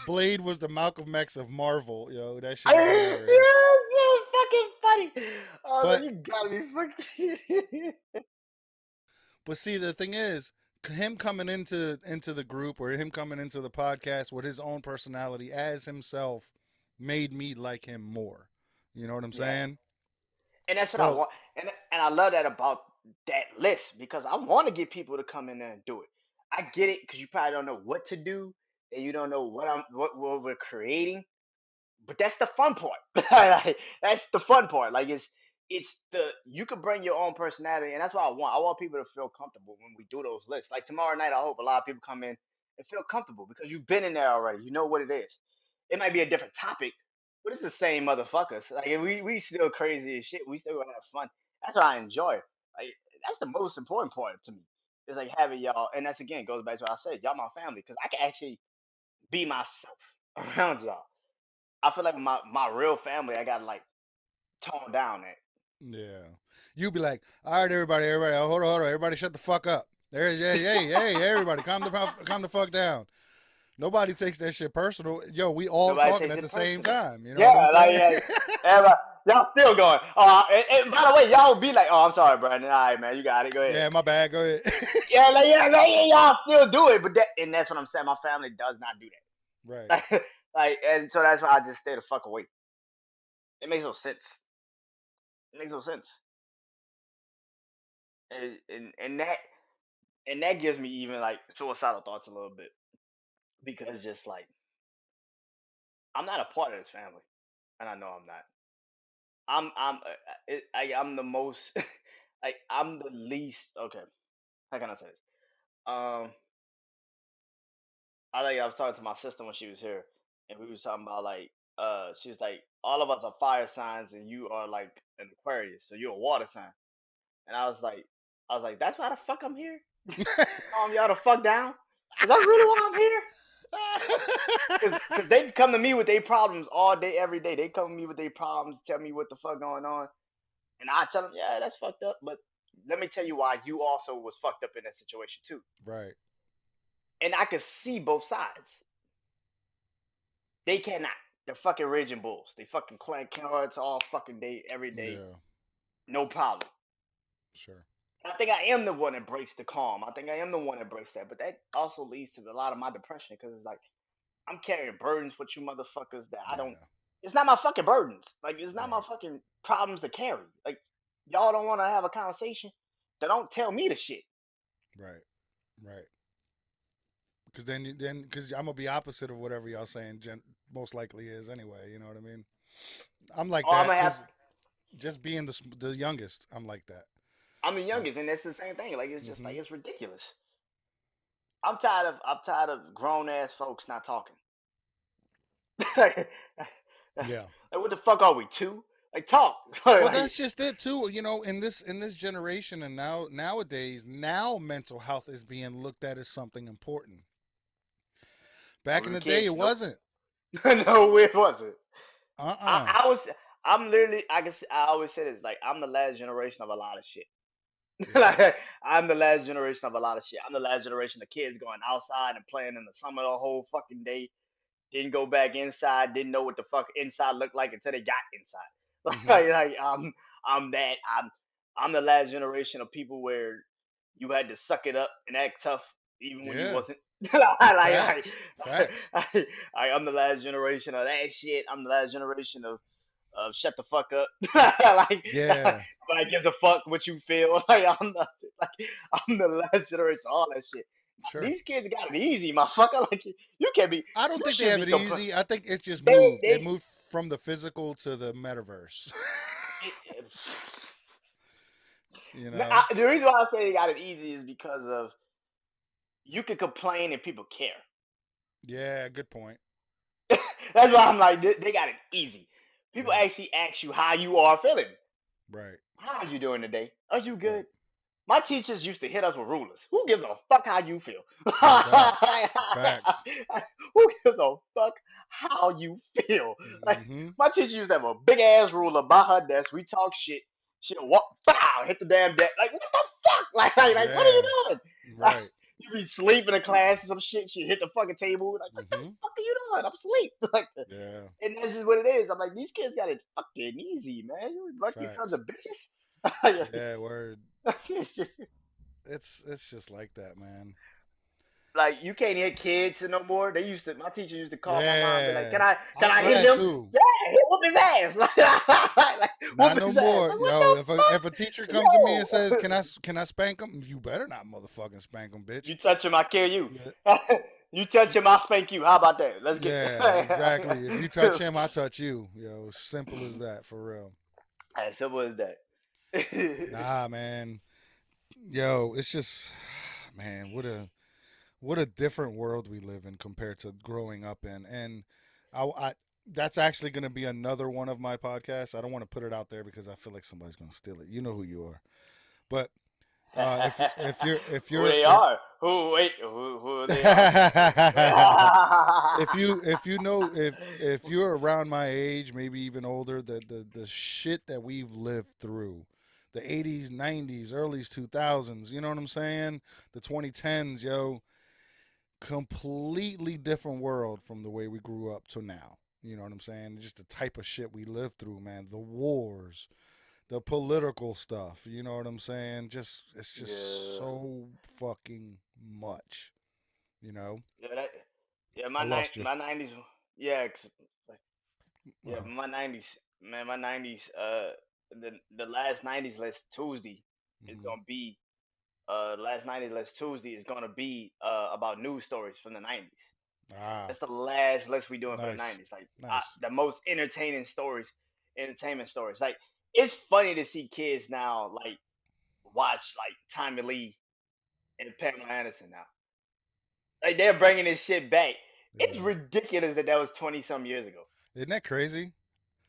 Blade was the Malcolm X of Marvel. Yo, that shit is hilarious. You're fucking funny. Oh, man, But you gotta be fucking. But see, the thing is, him coming into the group or him coming into the podcast with his own personality as himself made me like him more. You know what I'm Yeah. saying? And that's what I So want. And I love that about that list because I want to get people to come in there and do it. I get it because you probably don't know what to do and you don't know what we're creating, but that's the fun part. Like, that's the fun part. Like it's the you can bring your own personality, and that's what I want. I want people to feel comfortable when we do those lists. Like tomorrow night, I hope a lot of people come in and feel comfortable because you've been in there already. You know what it is. It might be a different topic, but it's the same motherfuckers. Like we still crazy as shit. We still gonna have fun. That's what I enjoy. Like that's the most important part to me. It's like having y'all, and that's again goes back to what I said. Y'all my family because I can actually be myself around y'all. I feel like my real family, I gotta like tone down that. yeah, you be like, all right, everybody, hold on, everybody, shut the fuck up. There's hey, everybody, calm the fuck down. Nobody takes that shit personal. Yo, we all Nobody talking takes at it the same personal. time. You know what I'm Yeah, like saying? everybody, y'all still going. And by the way, y'all be like, oh, I'm sorry, Brandon. All right, man, you got it. Go ahead. Yeah, my bad. Go ahead. Yeah, y'all still do it, but and that's what I'm saying. My family does not do Right. that. And so that's why I just stay the fuck away. It makes no sense. It makes no sense. And that gives me even like suicidal thoughts a little bit because just like I'm not a part of this family, and I know I'm not. I'm the most like I'm the least okay. How can I say this? Um, I was talking to my sister when she was here, and we was talking about like she's like all of us are fire signs, and you are like an Aquarius, so you're a water sign. And I was like that's why the fuck I'm here to calm y'all the fuck down. Is that really why I'm here? Cause they come to me with their problems all day, every day. They come to me with their problems, tell me what the fuck going on. And I tell them, yeah, that's fucked up. But let me tell you why you also was fucked up in that situation too. Right. And I could see both sides. They cannot. They're fucking raging bulls. They fucking clank cards all fucking day, every day. Yeah. No problem. Sure. I think I am the one that breaks the calm. I think I am the one that breaks that. But that also leads to a lot of my depression because it's like I'm carrying burdens with you motherfuckers that I don't. Yeah. It's not my fucking burdens. Like it's not my Right. fucking problems to carry. Like y'all don't want to have a conversation. Then don't tell me the shit. Right. Right. Because because I'm gonna be opposite of whatever y'all saying. Most likely is anyway. You know what I mean? I'm like Oh, I'm that gonna have. because just being the youngest, I'm like that. I'm the Uh, youngest, and that's the same thing. Like it's just like hmm it's ridiculous. I'm tired of grown ass folks not talking. like, Yeah. what the fuck are we two? Like talk. Well, Like that's just it too. In this generation and nowadays, now mental health is being looked at as something important. when Back we in were the day, kids, it nope. wasn't. No, it wasn't. Uh-uh. I was. I'm literally. I always say this. Like I'm the last generation of a lot of shit. Yeah. Like I'm the last generation of a lot of shit. I'm the last generation of kids going outside and playing in the summer the whole fucking day. Didn't go back inside. Didn't know what the fuck inside looked like until they got inside. Hmm. Like I'm that. I'm the last generation of people where you had to suck it up and act tough even when you Yeah. wasn't. like, Facts. Facts. I'm the last generation of that shit. I'm the last generation of shut the fuck up. Like Yeah. nobody gives a fuck what you feel. Like I'm the last generation of all that shit. Sure. These kids got it easy, motherfucker. Like you can't be, I don't you think they should have be it complaining. easy. I think it's just They moved. It they moved from the physical to the metaverse. it, you know? the reason why I say they got it easy is because of you can complain and people care. Yeah, good point. That's why I'm like they got it easy. People Right. actually ask you how you are feeling. Right. How are you doing today? Are you Right. good? My teachers used to hit us with rulers. Who gives a fuck how you feel? No doubt. Facts. Who gives a fuck how you feel? Like Hmm. my teacher used to have a big ass ruler by her desk. We talk shit. She'll walk, bow, hit the damn desk. Like what the fuck? Like what are you Yeah. doing? Like Right. you be sleeping in class or some shit. She hit the fucking table. Like what the Hmm. fuck are you doing? I'm asleep. Like Yeah. and that's just what it is. I'm like these kids got it fucking easy, man. You lucky sons Facts. of bitches. Yeah, word. It's just like that, man. Like you can't hit kids no more. They used to. My teacher used to call my mom, and be like, Yeah. can I'm I hit glad him? too. Yeah, hit whoop his ass. Like Not whoop no his ass. more. Like what Yo, if a teacher the fuck? comes to me and says, Yo, "Can I spank him?" You better not motherfucking spank him, bitch. you touch him, I kill you. Yeah. You touch him, I'll spank you. How about that? Let's get. Yeah, exactly. If you touch him, I touch you. Yo, simple as that, for real. As simple as that. Nah, man. Yo, it's just, man, what a different world we live in compared to growing up in. And I that's actually going to be another one of my podcasts. I don't want to put it out there because I feel like somebody's going to steal it. You know who you are. But if Who you're they if, are? Who wait? Who they are? if you're around my age, maybe even older, the shit that we've lived through, the 80s, 90s, early 2000s, you know what I'm saying? The 2010s, yo, completely different world from the way we grew up to now. You know what I'm saying? Just the type of shit we lived through, man. The wars, the political stuff. You know what I'm saying? Just it's just Yeah. so fucking much. You know. Yeah, yeah, I lost you. my nineties, yeah, like, yeah, Oh. my nineties, man, my nineties, the last nineties last Tuesday is Hmm. gonna be, last nineties last Tuesday is gonna be, about news stories from the nineties. Ah, That's the last list we doing for the nice, nineties, like, nice. the most entertaining stories, entertainment stories. Like, it's funny to see kids now, like, watch, like, Tommy Lee and Pamela Anderson now. Like they're bringing this shit back. It's Yeah. ridiculous that that was 20 some years ago. Isn't that crazy?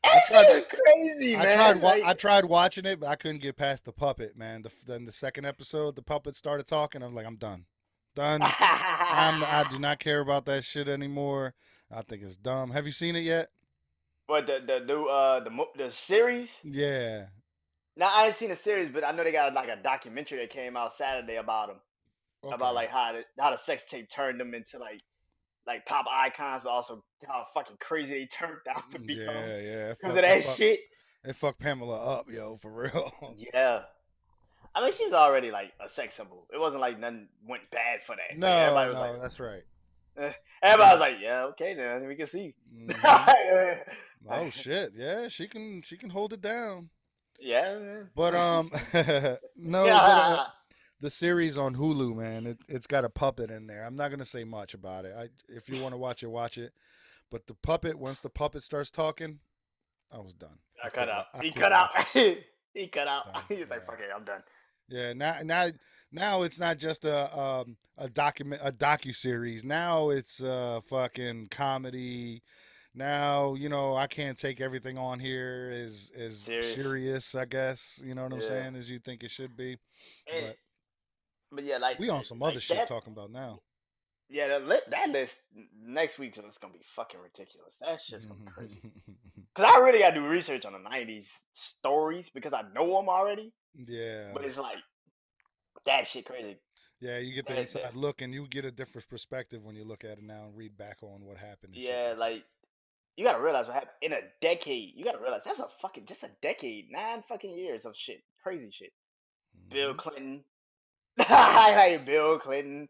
I That tried. shit is crazy, man. I Like, tried watching it, but I couldn't get past the puppet, man. Then the second episode, the puppet started talking. I was like, I'm done, done. I do not care about that shit anymore. I think it's dumb. Have you seen it yet? but the series. Yeah. Now I ain't seen the series, but I know they got like a documentary that came out Saturday about them, about Okay. like how the sex tape turned them into like pop icons, but also how fucking crazy they turned out to become Yeah, yeah. because of that shit. It fucked Pamela up, yo, for real. Yeah, I mean she's already like a sex symbol. It wasn't like nothing went bad for that. Like No, everybody was like, no, that's right. everybody was like, yeah, okay, then we can see. Hmm. Oh shit, yeah, she can hold it down. Yeah. But no, but Yeah. the series on Hulu, man, it's got a puppet in there. I'm not gonna say much about it. If you want to watch it, watch it. But the puppet, once the puppet starts talking, I was done. I cut out. I He quit cut out. watching. He cut out. Done. He's like, Yeah. fuck it, I'm done. Yeah, now it's not just a document a docu series. Now it's fucking comedy, Now, I can't take everything on here as Serious. serious, I guess, you know what I'm Yeah. saying, as you think it should be. And But but yeah, we on some other like shit that. talking about now. Yeah, that list next week's list gonna be fucking ridiculous. That shit's gonna be crazy. Cause I really gotta do research on the '90s stories because I know them already. Yeah. But it's like that shit crazy. Yeah, you get the That inside look and you get a different perspective when you look at it now and read back on what happened and shit yeah, like that. like you gotta realize what happened in a decade. You gotta realize that's a fucking just a decade, 9 fucking years of shit, crazy shit. Bill Hmm. Clinton, like Bill Clinton,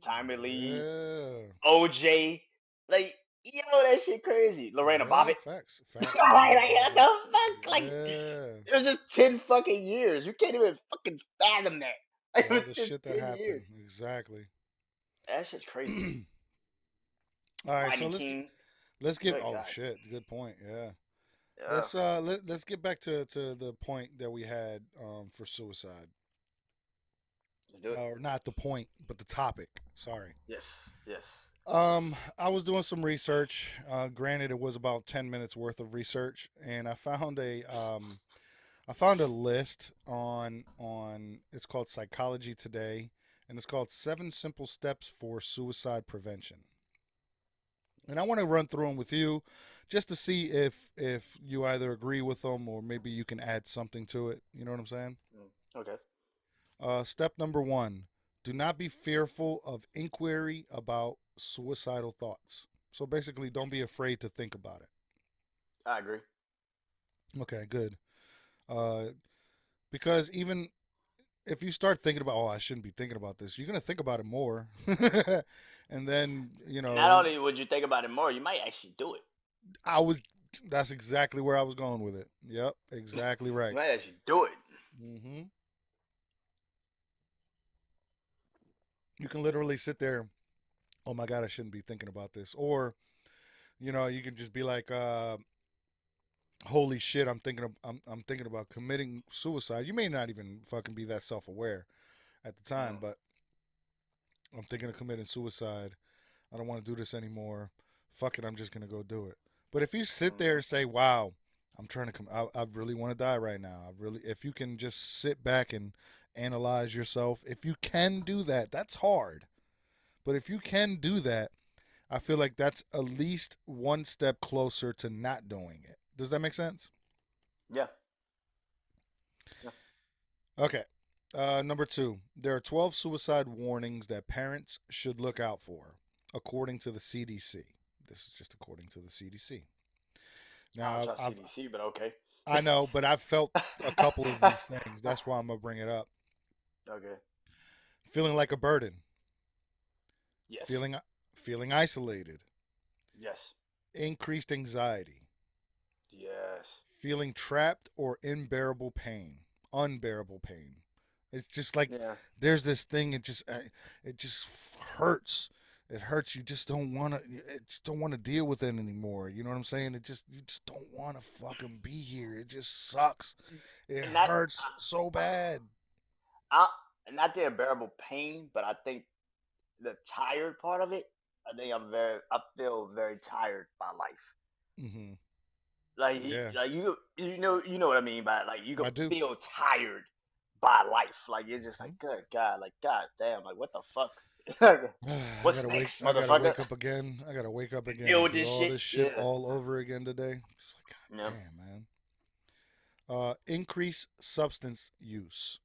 Tommy Lee, Yeah. OJ, like yo, that shit crazy. Lorena Yeah, Bobbitt, facts. like Facts. Lorena what Bobbitt. the fuck? Like Yeah. it was just 10 fucking years. You can't even fucking fathom that. Like, it All was the just shit that 10 years. happened. Exactly. That shit's crazy. All right, so Rodney let's get King, let's get good oh God, shit, good point. Yeah. yeah, Let's get back to the point that we had for suicide. let's do it. Or not the point, but the topic. Sorry. Yes, yes. I was doing some research. Granted, it was about 10 minutes worth of research, and I found a list on it's called Psychology Today, and it's called Seven Simple Steps for Suicide Prevention. And I want to run through them with you, just to see if you either agree with them or maybe you can add something to it. You know what I'm saying? Okay. Step number one: do not be fearful of inquiry about suicidal thoughts. So basically, don't be afraid to think about it. I agree. Okay, good. Uh, because even if you start thinking about, oh, I shouldn't be thinking about this, you're gonna think about it more, and then And not only would you think about it more, you might actually do it. I was. That's exactly where I was going with it. Yep, exactly You right. might actually do it. Hmm. You can literally sit there. Oh my god, I shouldn't be thinking about this, or you can just be like, holy shit, I'm thinking about committing suicide. You may not even fucking be that self aware at the time, Mm. but I'm thinking of committing suicide. I don't want to do this anymore. Fuck it, I'm just gonna go do it. But if you sit there Hmm. and say, "Wow, I'm trying to come. I really want to die right now. I really." If you can just sit back and analyze yourself, if you can do that, that's hard. But if you can do that, I feel like that's at least one step closer to not doing it. Does that make sense? Yeah. Yeah. Okay. Number two, there are 12 suicide warnings that parents should look out for, according to the CDC. This is just according to the CDC. I don't Now, trust CDC, but okay. I know, but I've felt a couple of these things. That's why I'm gonna bring it up. Okay. Feeling like a burden, Yes. feeling feeling isolated, Yes. increased anxiety, Yes. feeling trapped or unbearable pain. It's just like Yeah. there's this thing. It just hurts. It hurts. You just don't want to. You just don't want to deal with it anymore. You know what I'm saying? You just don't want to fucking be here. It just sucks. It And that hurts so bad. I, not the unbearable pain, but I think the tired part of it. I feel very tired by life. Hmm. Like Yeah, you know what I mean by like you could I do. feel tired by life. Like you're just Hmm. like good God, like God damn, like what the fuck? I What's gotta wake. next, I gotta motherfucker? wake up again. I gotta wake up again Deal and with do this all shit. this shit Yeah. all over again today. It's like, Yeah. god damn, man. Increase substance use.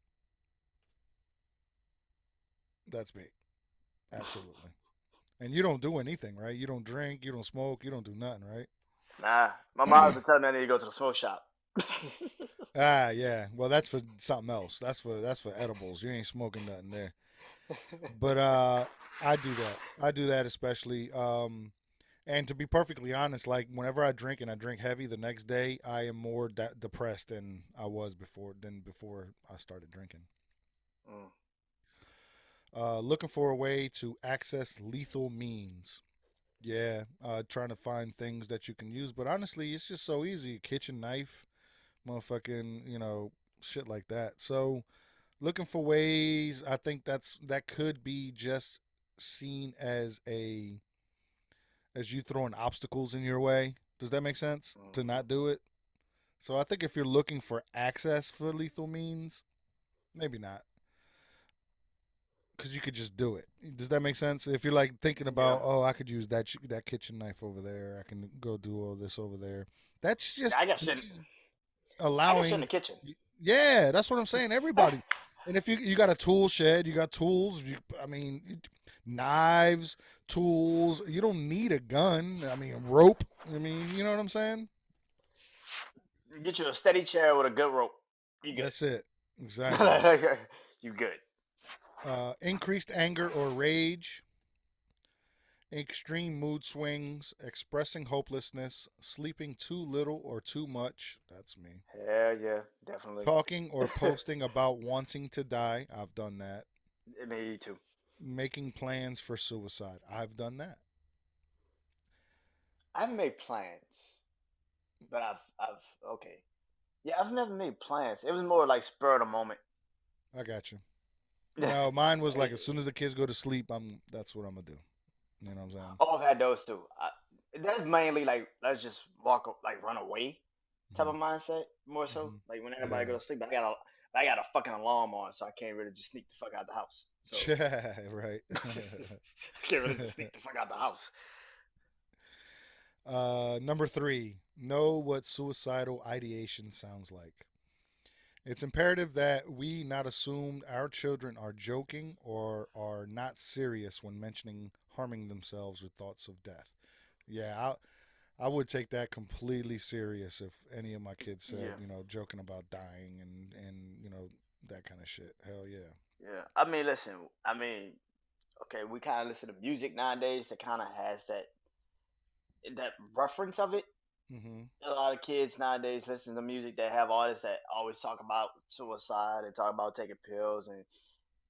That's me. Absolutely. And you don't do anything, right? You don't drink. You don't smoke. You don't do nothing, right? Nah, my mom's been telling me I need to go to the smoke shop. Ah, yeah. Well, that's for something else. That's for edibles. You ain't smoking nothing there. But I do that. I do that especially. And to be perfectly honest, like whenever I drink and I drink heavy, the next day I am more depressed than I was before I started drinking. Mm. Looking for a way to access lethal means. Yeah, trying to find things that you can use, but honestly, it's just so easy. Kitchen knife, motherfucking, shit like that. So looking for ways. I think that could be just seen as you throwing obstacles in your way. Does that make sense? To Hmm. not do it. So I think if you're looking for access for lethal means, maybe not, because you could just do it. Does that make sense? If you're like thinking Yeah. about, oh, I could use that kitchen knife over there. I can go do all this over there. That's Yeah, just I got to shit. me I got shit in allowing. the kitchen. Yeah, that's what I'm saying. Everybody. And if you got a tool shed, you got tools. I mean, knives, tools. You don't need a gun. I mean, rope. I mean, you know what I'm saying? Get you a steady chair with a good rope. You That's it. Exactly. good. You good. Increased anger or rage, extreme mood swings, expressing hopelessness, sleeping too little or too much. That's me. Hell yeah, definitely. Talking or posting about wanting to die. I've done that. Me too. Making plans for suicide. I've done that. I haven't made plans, but okay. Yeah, I've never made plans. It was more like spur of the moment. I got you. Yeah. No, mine was like Hey, as soon as the kids go to sleep, that's what I'm gonna do. You know what I'm saying? oh, I've had those too. That's mainly like let's just like run away type Hmm. of mindset more so. Hmm. Like when everybody Yeah. goes to sleep, I got a fucking alarm on, so I can't really just sneak the fuck out the house. So Yeah. Right. I can't really just sneak the fuck out the house. Number three, know what suicidal ideation sounds like. It's imperative that we not assume our children are joking or are not serious when mentioning harming themselves with thoughts of death. Yeah, I would take that completely serious if any of my kids said, Yeah, joking about dying and that kind of shit. Hell yeah. yeah. I mean, listen. I mean, okay, we kind of listen to music nowadays that kind of has that reference of it. Mm-hmm. A lot of kids nowadays listen to music that have artists that always talk about suicide and talk about taking pills and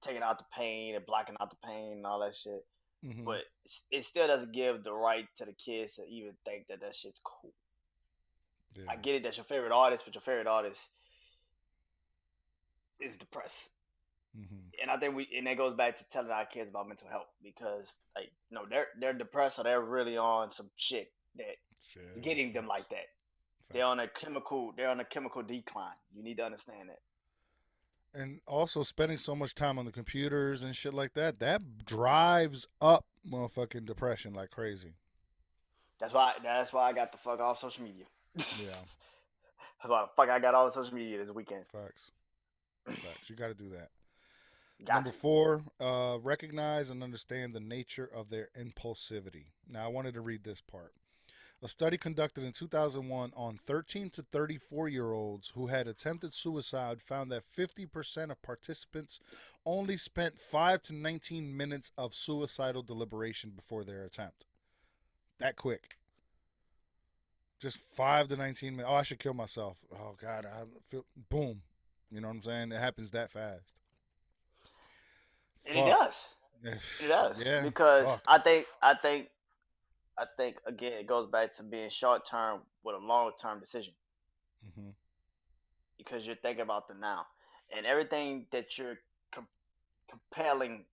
taking out the pain and blocking out the pain and all that shit. Mm-hmm. But it still doesn't give the right to the kids to even think that that shit's cool. I Yeah. get it, that's your favorite artist, but your favorite artist is depressed. Mm-hmm. And I think and that goes back to telling our kids about mental health because like they're depressed or they're really on some shit that Yeah. getting them Facts. like that. Facts. They're on a chemical decline. You need to understand that. And also spending so much time on the computers and shit like that drives up motherfucking depression like crazy. That's why I got the fuck off social media. That's Yeah. why the fuck I got off social media this weekend. Facts. Facts. You got to do that. Got Number to. four, recognize and understand the nature of their impulsivity. Now, I wanted to read this part. A study conducted in 2001 on 13 to 34-year-olds who had attempted suicide found that 50% of participants only spent 5 to 19 minutes of suicidal deliberation before their attempt. That quick. Just 5 to 19 minutes. Oh, I should kill myself. Oh, God. I feel. Boom. You know what I'm saying? It happens that fast. And he Fuck. does. It does Yeah. because Fuck. I think again it goes back to being short term with a long term decision Hmm. because you're thinking about the now and everything that you're com- compelling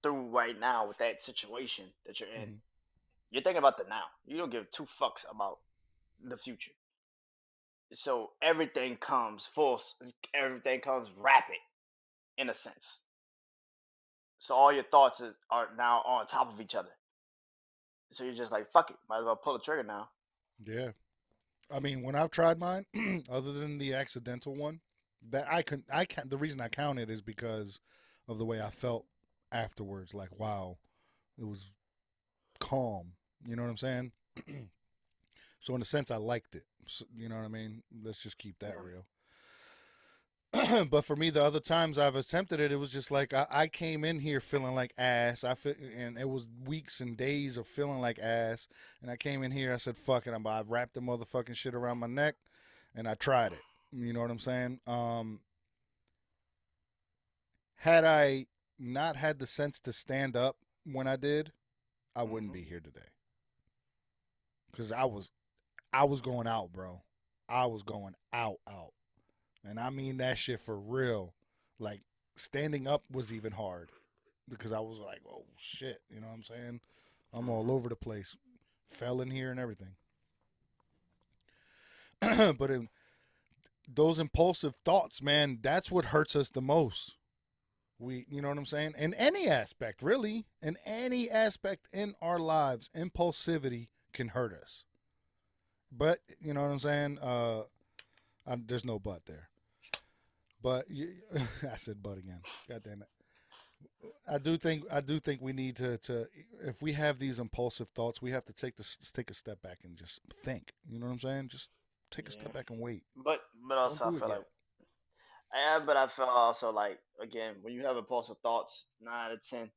through right now with that situation that you're in. Hmm. You're thinking about the now. You don't give two fucks about the future. So everything comes rapid in a sense. So all your thoughts are now on top of each other. So you're just like, fuck it, might as well pull the trigger now. Yeah. I mean, when I've tried mine, other than the accidental one, that I can. The reason I count it is because of the way I felt afterwards. Like, wow, it was calm. You know what I'm saying? So in a sense, I liked it. So, you know what I mean? Let's just keep that Yeah. real. But for me, the other times I've attempted it, it was just like I came in here feeling like ass. And it was weeks and days of feeling like ass. And I came in here, I said, "Fuck it," I wrapped the motherfucking shit around my neck, and I tried it. You know what I'm saying? Had I not had the sense to stand up when I did, I wouldn't Hmm. be here today. Cause I was going out, bro. I was going out. And I mean that shit for real. Like standing up was even hard because I was like, oh shit, you know what I'm saying? I'm all Hmm. over the place. Fell in here and everything. But those impulsive thoughts, man, that's what hurts us the most. You know what I'm saying? In any aspect, really, in any aspect in our lives, impulsivity can hurt us. But you know what I'm saying? There's no but there. But I said but again. God damn it. I do think we need to if we have these impulsive thoughts, we have to take a step back and just think. You know what I'm saying? Just take a step Yeah, back and wait. but Don't also I do it feel yet. like yeah, but I feel also like again when you have impulsive thoughts, 9 out of 10,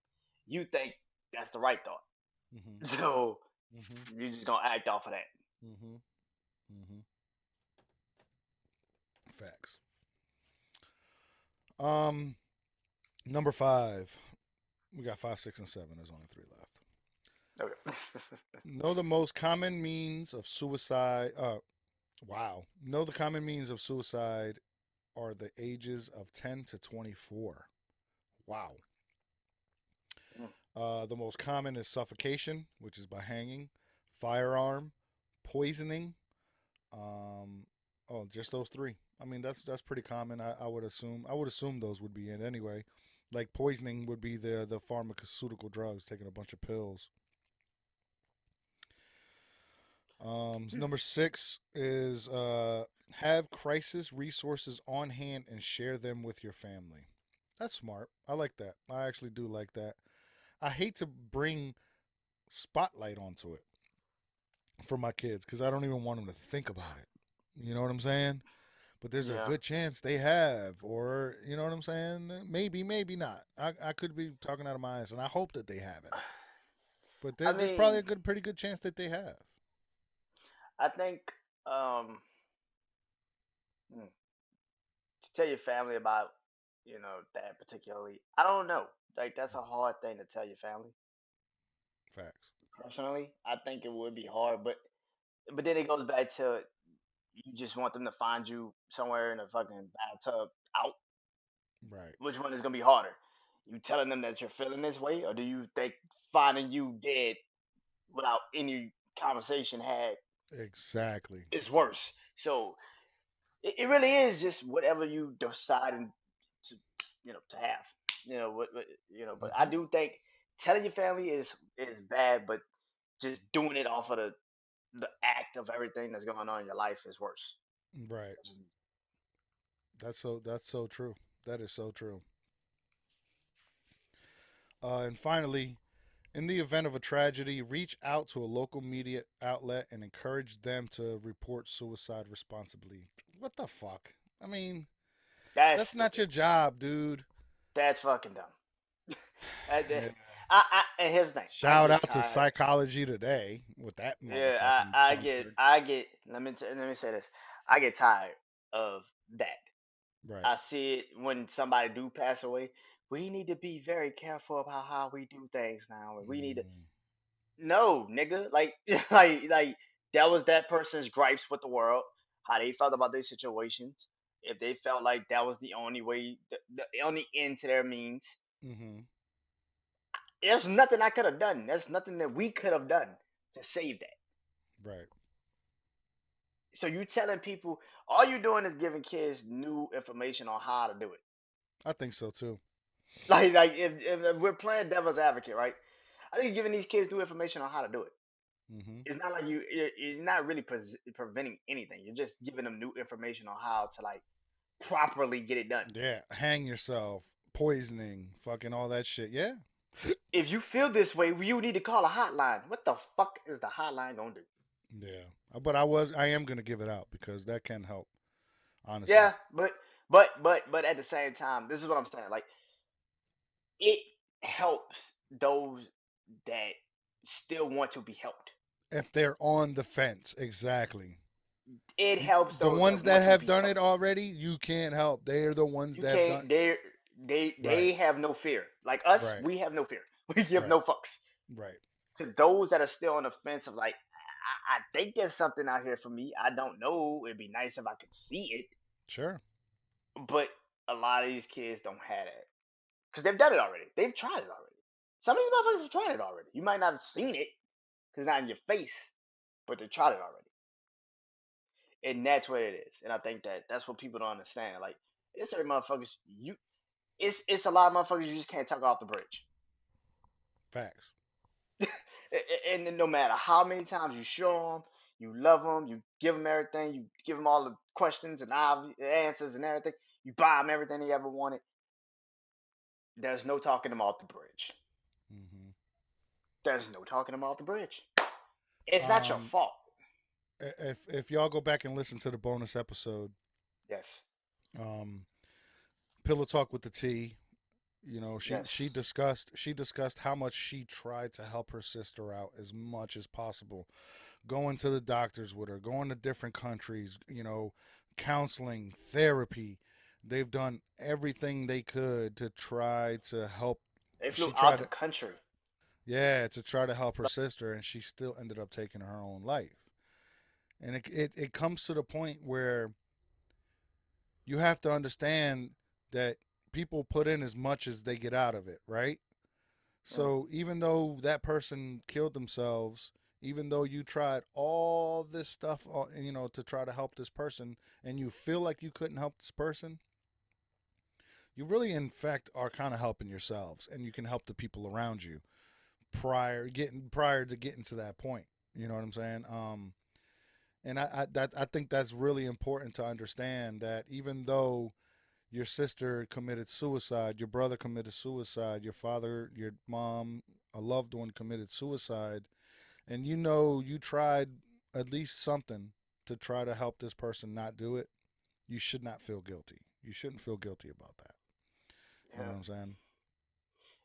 you think that's the right thought, Mhm. so Mhm. you just gonna act off of that. Mhm. Mhm. Facts. Um, number 5. We got 5, 6, and 7. There's only 3 left. Okay. Know the most common means of suicide. Wow. Know the common means of suicide are the ages of 10 to 24. Wow. Mm, The most common is suffocation, which is by hanging, firearm, poisoning. Um, oh, just those three. I mean, that's pretty common. I would assume. I would assume those would be it anyway. Like poisoning would be the pharmaceutical drugs, taking a bunch of pills. Number 6 is have crisis resources on hand and share them with your family. That's smart. I like that. I actually do like that. I hate to bring spotlight onto it for my kids because I don't even want them to think about it. You know what I'm saying? But there's a yeah, good chance they have, or you know what I'm saying? Maybe, maybe not. I could be talking out of my ass, and I hope that they haven't. But I there's probably mean, a pretty good chance that they have. I think um, hmm, to tell your family about that particularly, I don't know. Like that's a hard thing to tell your family. Facts. Personally, I think it would be hard, but then it goes back to you just want them to find you somewhere in a fucking bathtub out. Right. Which one is gonna be harder? You telling them that you're feeling this way, or do you think finding you dead without any conversation had Exactly. is worse? So it really is just whatever you decide to to have. But I Hmm. do think telling your family is bad, but just doing it off of the act of everything that's going on in your life is worse. Right. That's so true. That is so true. And finally, in the event of a tragedy, reach out to a local media outlet and encourage them to report suicide responsibly. What the fuck? I mean, That's that's not stupid. your job, dude. That's fucking dumb. And, Yeah. and here's the thing, I Shout get out to tired. Psychology Today with that Yeah, motherfucking dumpster. I get. Let me say this. I get tired of that. Right. I see it when somebody do pass away. We need to be very careful about how we do things now. We need to Mm, no, nigga. Like, like that was that person's gripes with the world, how they felt about their situations. If they felt like that was the only way, the only end to their means, mm-hmm. there's nothing I could have done. There's nothing that we could have done to save that. Right. So you telling people all you doing is giving kids new information on how to do it. I think so too. Like if we're playing devil's advocate, right? I think you're giving these kids new information on how to do it. Mm-hmm. It's not like you're not really preventing anything. You're just giving them new information on how to like properly get it done. Yeah. Hang yourself, poisoning, fucking all that shit. Yeah. If you feel this way, you need to call a hotline. What the fuck is the hotline gonna do? Yeah. But I am gonna give it out because that can help, honestly. Yeah, but at the same time, this is what I'm saying. Like it helps those that still want to be helped. If they're on the fence, exactly. It helps The those that ones that want to have be done it helped. already, you can't help. They're the ones You that have done. can't. They Right. have no fear. Like us, Right. we have no fear. We give Right. no fucks. Right. To those that are still on the fence of like, I think there's something out here for me. I don't know. It'd be nice if I could see it, Sure. but a lot of these kids don't have that because they've done it already. They've tried it already. Some of these motherfuckers have tried it already. You might not have seen it because it's not in your face, but they tried it already, and that's what it is. And I think that that's what people don't understand. Like, it's certain motherfuckers you, it's a lot of motherfuckers you just can't talk off the bridge. Facts. And no matter how many times you show them, you love them, you give them everything, you give them all the questions and answers and everything, you buy them everything they ever wanted. There's no talking them off the bridge. Hmm. There's no talking them off the bridge. It's not your Um, fault. if y'all go back and listen to the bonus episode, Yes. um, Pillow Talk with the T, Yes. she discussed how much she tried to help her sister out as much as possible, going to the doctors with her, going to different countries, counseling, therapy. They've done everything they could to try to help. They flew She out tried the to, country. yeah, to try to help her sister, and she still ended up taking her own life. And it comes to the point where you have to understand that people put in as much as they get out of it, right? Mm. So even though that person killed themselves, even though you tried all this stuff, to try to help this person, and you feel like you couldn't help this person, you really, in fact, are kind of helping yourselves, and you can help the people around you prior to getting to that point. You know what I'm saying? And I think that's really important to understand that even though your sister committed suicide, your brother committed suicide, your father, your mom, a loved one committed suicide, and you tried at least something to try to help this person not do it, you should not feel guilty. You shouldn't feel guilty about that. You know Yeah. what I'm saying?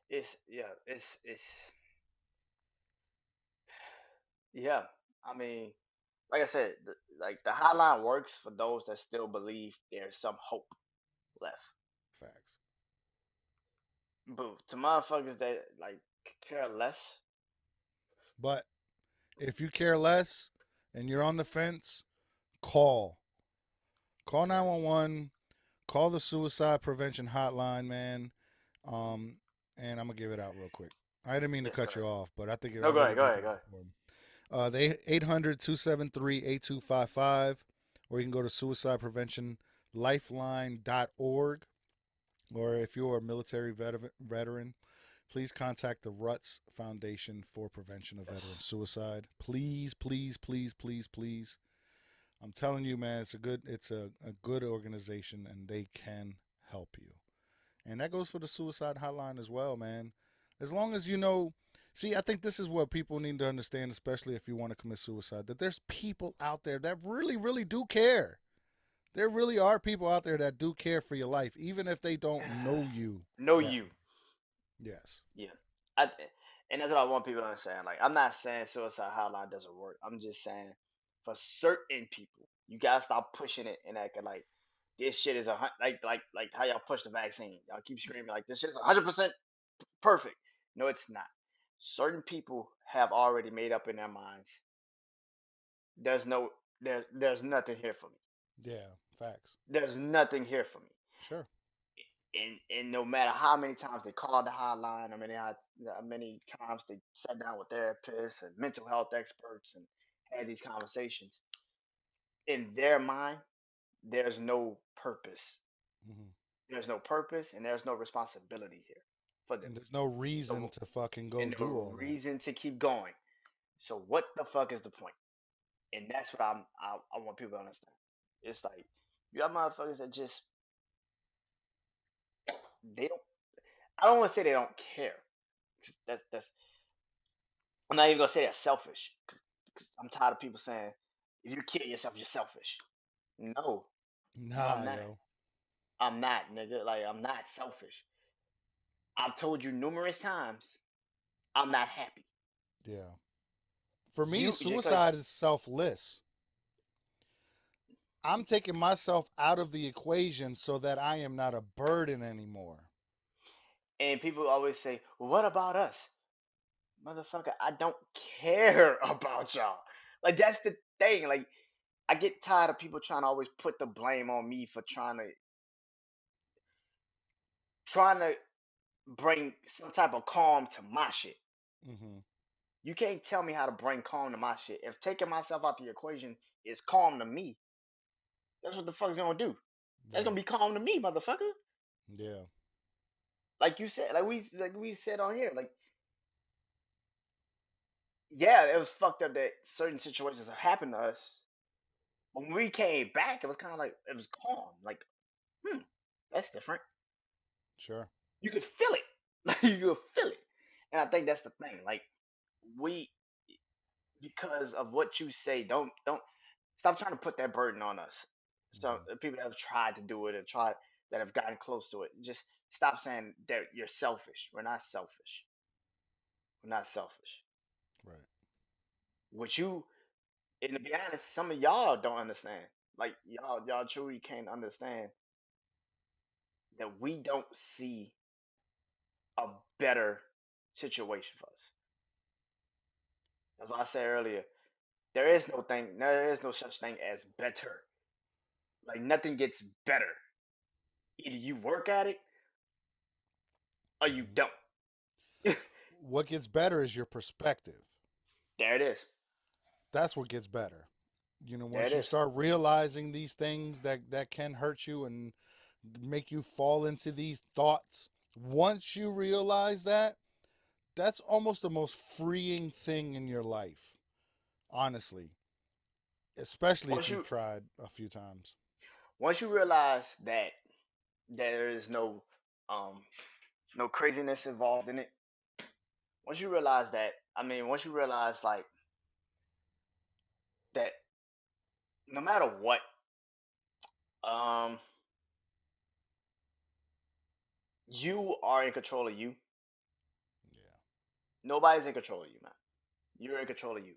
It's yeah. I mean, like I said, like the hotline works for those that still believe there's some hope left. Facts. But to motherfuckers that like care less, But if you care less and you're on the fence, call. Call yeah, 911. Call the suicide prevention hotline, man. Um, and I'm gonna give it out real quick. I didn't mean to yes cut sir. you off, but I No, go really ahead, go do ahead, think go it's ahead. important. The 800-273-8255, or you can go to suicidepreventionlifeline.org. Or if you're a military veteran, please contact the Ruts Foundation for Prevention of Yes, Veteran Suicide. Please, please, please, please, please. I'm telling you, man, it's a good organization, and they can help you. And that goes for the suicide hotline as well, man. As long as you know, see, I think this is what people need to understand, especially if you want to commit suicide, that there's people out there that really, really do care. There really are people out there that do care for your life, even if they don't know you know well. you. Yes. Yeah, I, and that's what I want people to understand. Like, I'm not saying suicide hotline doesn't work. I'm just saying for certain people, you gotta stop pushing it and acting like this shit is like how y'all push the vaccine. Y'all keep screaming like this shit is 100% perfect. No, it's not. Certain people have already made up in their minds. There's no there's nothing here for me. Yeah. Facts. There's nothing here for me. Sure. And no matter how many times they called the hotline, how many times they sat down with therapists and mental health experts and had these conversations, in their mind, there's no purpose. Hmm. There's no purpose and there's no responsibility here for them. And there's no reason So, to fucking go and no do all that. reason to keep going. So, what the fuck is the point? And that's what I want people to understand. It's like you have motherfuckers that just they don't. I don't want to say they don't care. 'Cause that's I'm not even gonna say they're selfish. 'Cause I'm tired of people saying if you kill yourself, you're selfish. No, no, I'm Nah, not. yo. I'm not, nigga. Like I'm not selfish. I've told you numerous times I'm not happy. Yeah. For me, You because suicide is selfless. I'm taking myself out of the equation so that I am not a burden anymore. and people always say, well, "What about us, motherfucker?" I don't care about y'all. Like that's the thing. Like I get tired of people trying to always put the blame on me for trying to bring some type of calm to my shit. Mm-hmm. You can't tell me how to bring calm to my shit. If taking myself out the equation is calm to me, that's what the fuck's gonna do. That's gonna Right. be calm to me, motherfucker. Yeah. Like you said, like we said on here, like yeah, it was fucked up that certain situations have happened to us. When we came back, it was kind of like it was calm. Like, hmm, that's different. Sure. You could feel it. Like you could feel it. And I think that's the thing. Like we, because of what you say, don't stop trying to put that burden on us. So Mm-hmm. the people that have tried to do it and tried that have gotten close to it, just stop saying that you're selfish. We're not selfish. We're not selfish. Right. What you, and to be honest, some of y'all don't understand. Like y'all truly can't understand that we don't see a better situation for us. That's why I said earlier, there is no such thing as better. Like nothing gets better. Either you work at it or you Mm-hmm. don't. What gets better is your perspective. There it is. That's what gets better. You know, There it once you is. start realizing these things that can hurt you and make you fall into these thoughts, once you realize that, that's almost the most freeing thing in your life, honestly, especially if Once you've you tried a few times. once you realize that there is um no craziness involved in it. Once you realize that, I mean, once you realize like that, no matter what, um, you are in control of you. Yeah. Nobody's in control of you, man. You're in control of you.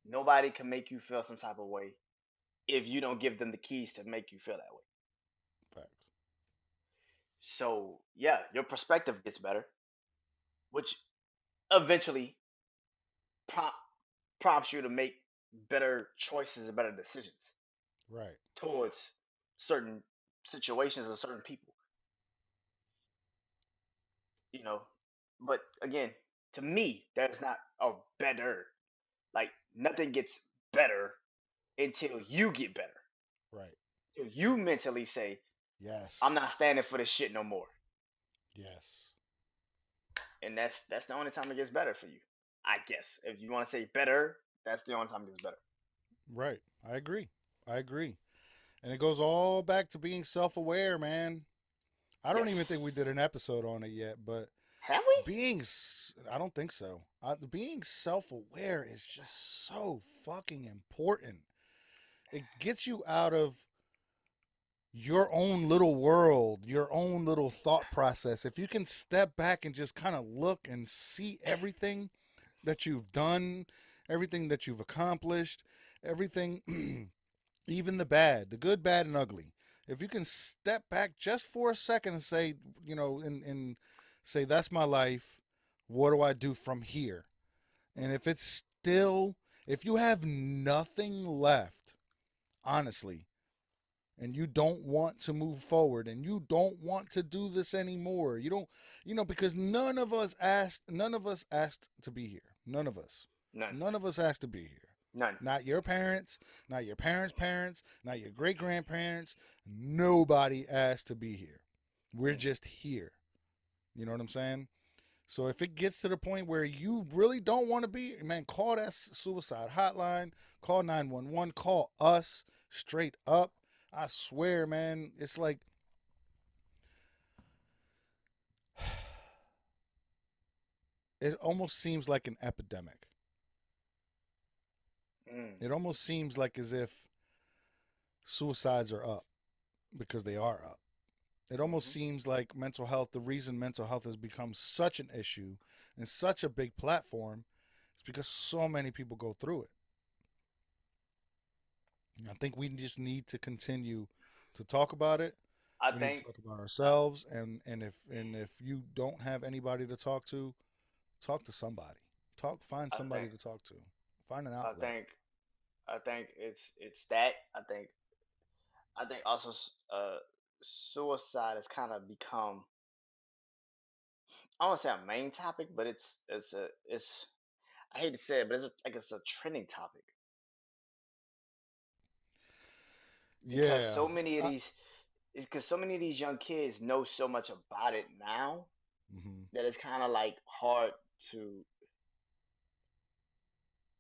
Nobody can make you feel some type of way if you don't give them the keys to make you feel that way. Facts. So yeah, your perspective gets better, which eventually prompt, prompts you to make better choices and better decisions Right. towards certain situations and certain people. You know, but again, to me, there's not a better. Like nothing gets better until you get better. Right. Till you mentally say, "I'm not Yes. standing for this shit no more." Yes. And that's the only time it gets better for you. I guess if you want to say better, that's the only time it gets better. Right. I agree. I agree. And it goes all back to being self aware, man. I don't Yes. even think we did an episode on it yet, but Have we? I don't think so. Being self aware is just so fucking important. It gets you out of your own little world, your own little thought process. If you can step back and just kind of look and see everything that you've done, everything that you've accomplished, everything, even the bad, the good, bad, and ugly. If you can step back just for a second and say, and say, that's my life. What do I do from here? And if it's still, if you have nothing left, honestly, and you don't want to move forward and you don't want to do this anymore, you don't, because none of us asked to be here. None of us. None. None of us asked to be here. None. Not your parents, not your parents' parents, not your great grandparents. Nobody asked to be here. We're Mm. just here. You know what I'm saying? So if it gets to the point where you really don't want to be, man, call that suicide hotline, call 911, call us straight up. I swear, man, it's like it almost seems like an epidemic. Mm. It almost seems like as if suicides are up because they are up. It almost Mm-hmm. seems like mental health, the reason mental health has become such an issue and such a big platform is because so many people go through it. I think we just need to continue to talk about it. I We need to think. talk about ourselves, and if you don't have anybody to talk to somebody. Find I somebody think. to talk to. Find an I outlet. think. I think it's that. I think also suicide has kind of become I don't want to say a main topic, but it's I hate to say it, but it's a trending topic because Yeah. so many of these because so many of these young kids know so much about it now Mm-hmm. that it's kind of like to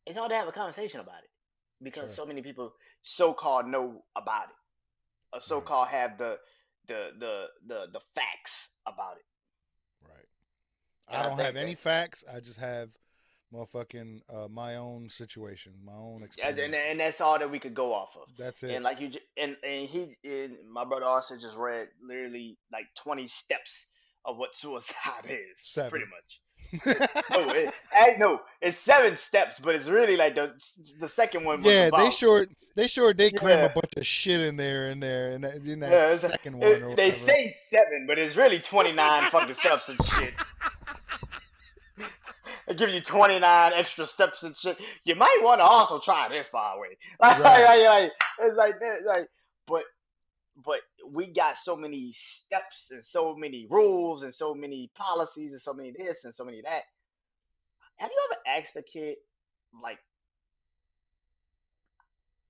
it's hard to have a conversation about it because Sure. so many people so-called know about it or Right. so-called have the facts about it. Right. And I I don't have think that any facts. I just have motherfucking my own situation, my own experiences. and that's all that we could go off of. That's And it. like my brother also just read literally like 20 steps of what suicide is, pretty 7. much. No, it's 7 steps, but it's really like the second one was Yeah, about they sure did cram a yeah. bunch of shit in there in that Yeah, second one or they whatever. say 7, but it's really 29 fucking steps and shit. They give you 29 extra steps and shit. You might want to also try this, by the way. Right. It's like that, like, but but we got so many steps and so many rules and so many policies and so many this and so many that. Have you ever asked a kid, like,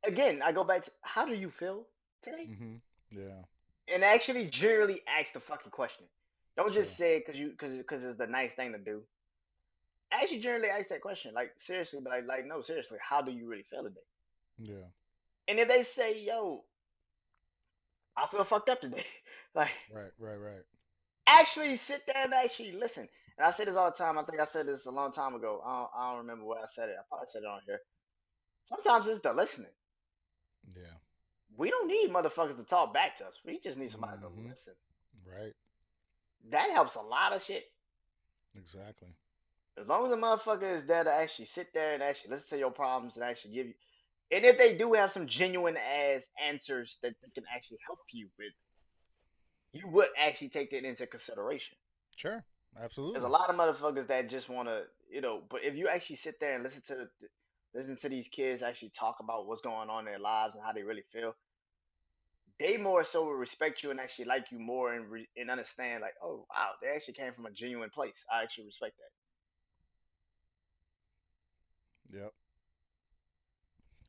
again? I go back to how do you feel today, Mm-hmm. Yeah. and actually generally ask the fucking question. Don't just Sure. say it because it's the nice thing to do. Actually, generally ask that question, like seriously, but like no, seriously, how do you really feel today? Yeah. And if they say, "Yo, I feel fucked up today," like Right. Right. Right. actually sit there and actually listen. And I say this all the time. I think I said this a long time ago. I don't remember where I said it. I probably said it on here. Sometimes it's the listening. Yeah. We don't need motherfuckers to talk back to us. We just need somebody to Mm-hmm. listen. Right. That helps a lot of shit. Exactly. As long as a motherfucker is there to actually sit there and actually listen to your problems and actually give you, and if they do have some genuine ass answers that they can actually help you with, you would actually take that into consideration. Sure. There's a Absolutely. lot of motherfuckers that just want to, but if you actually sit there and listen to these kids actually talk about what's going on in their lives and how they really feel, they more so will respect you and actually like you more and understand like, oh wow, they actually came from a genuine place. I actually respect that. Yep.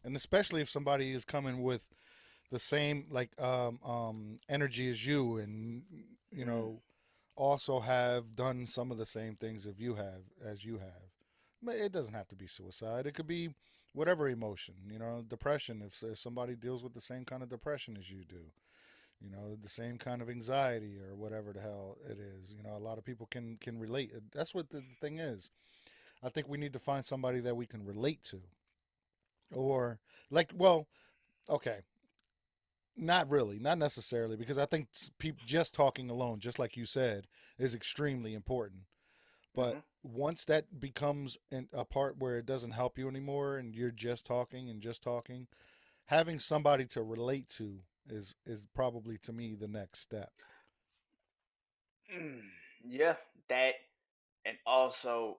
And especially if somebody is coming with the same energy as you, and you Mm, know also have done some of the same things as you have. But it doesn't have to be suicide. It could be whatever emotion. Depression. If somebody deals with the same kind of depression as you do, the same kind of anxiety or whatever the hell it is. A lot of people can relate. That's what the thing is. I think we need to find somebody that we can relate to, or well, okay, not really, not necessarily, because I think just talking alone, just like you said, is extremely important. But mm-hmm. once that becomes a part where it doesn't help you anymore, and you're just talking, having somebody to relate to is probably to me the next step. Mm, yeah, that and also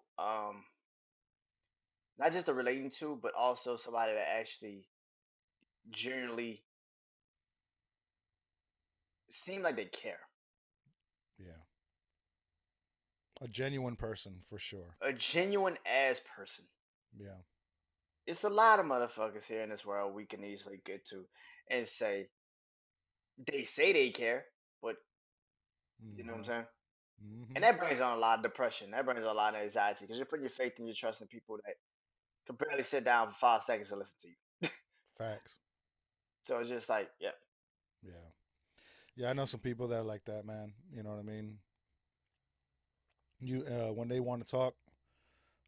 not just the relating to, but also somebody that actually genuinely seem like they care. Yeah, a genuine person for sure. A genuine ass person. Yeah. It's a lot of motherfuckers here in this world we can easily get to and say they say they care, but you know what I'm Mm-hmm. saying? And Mm-hmm. that brings on a lot of depression. That brings on a lot of anxiety because you're putting your faith and your trust in people that can barely sit down for 5 seconds to listen to you. Facts. So it's just like, yeah. Yeah. Yeah, I know some people that are like that, man. You know what I mean? You when they want to talk,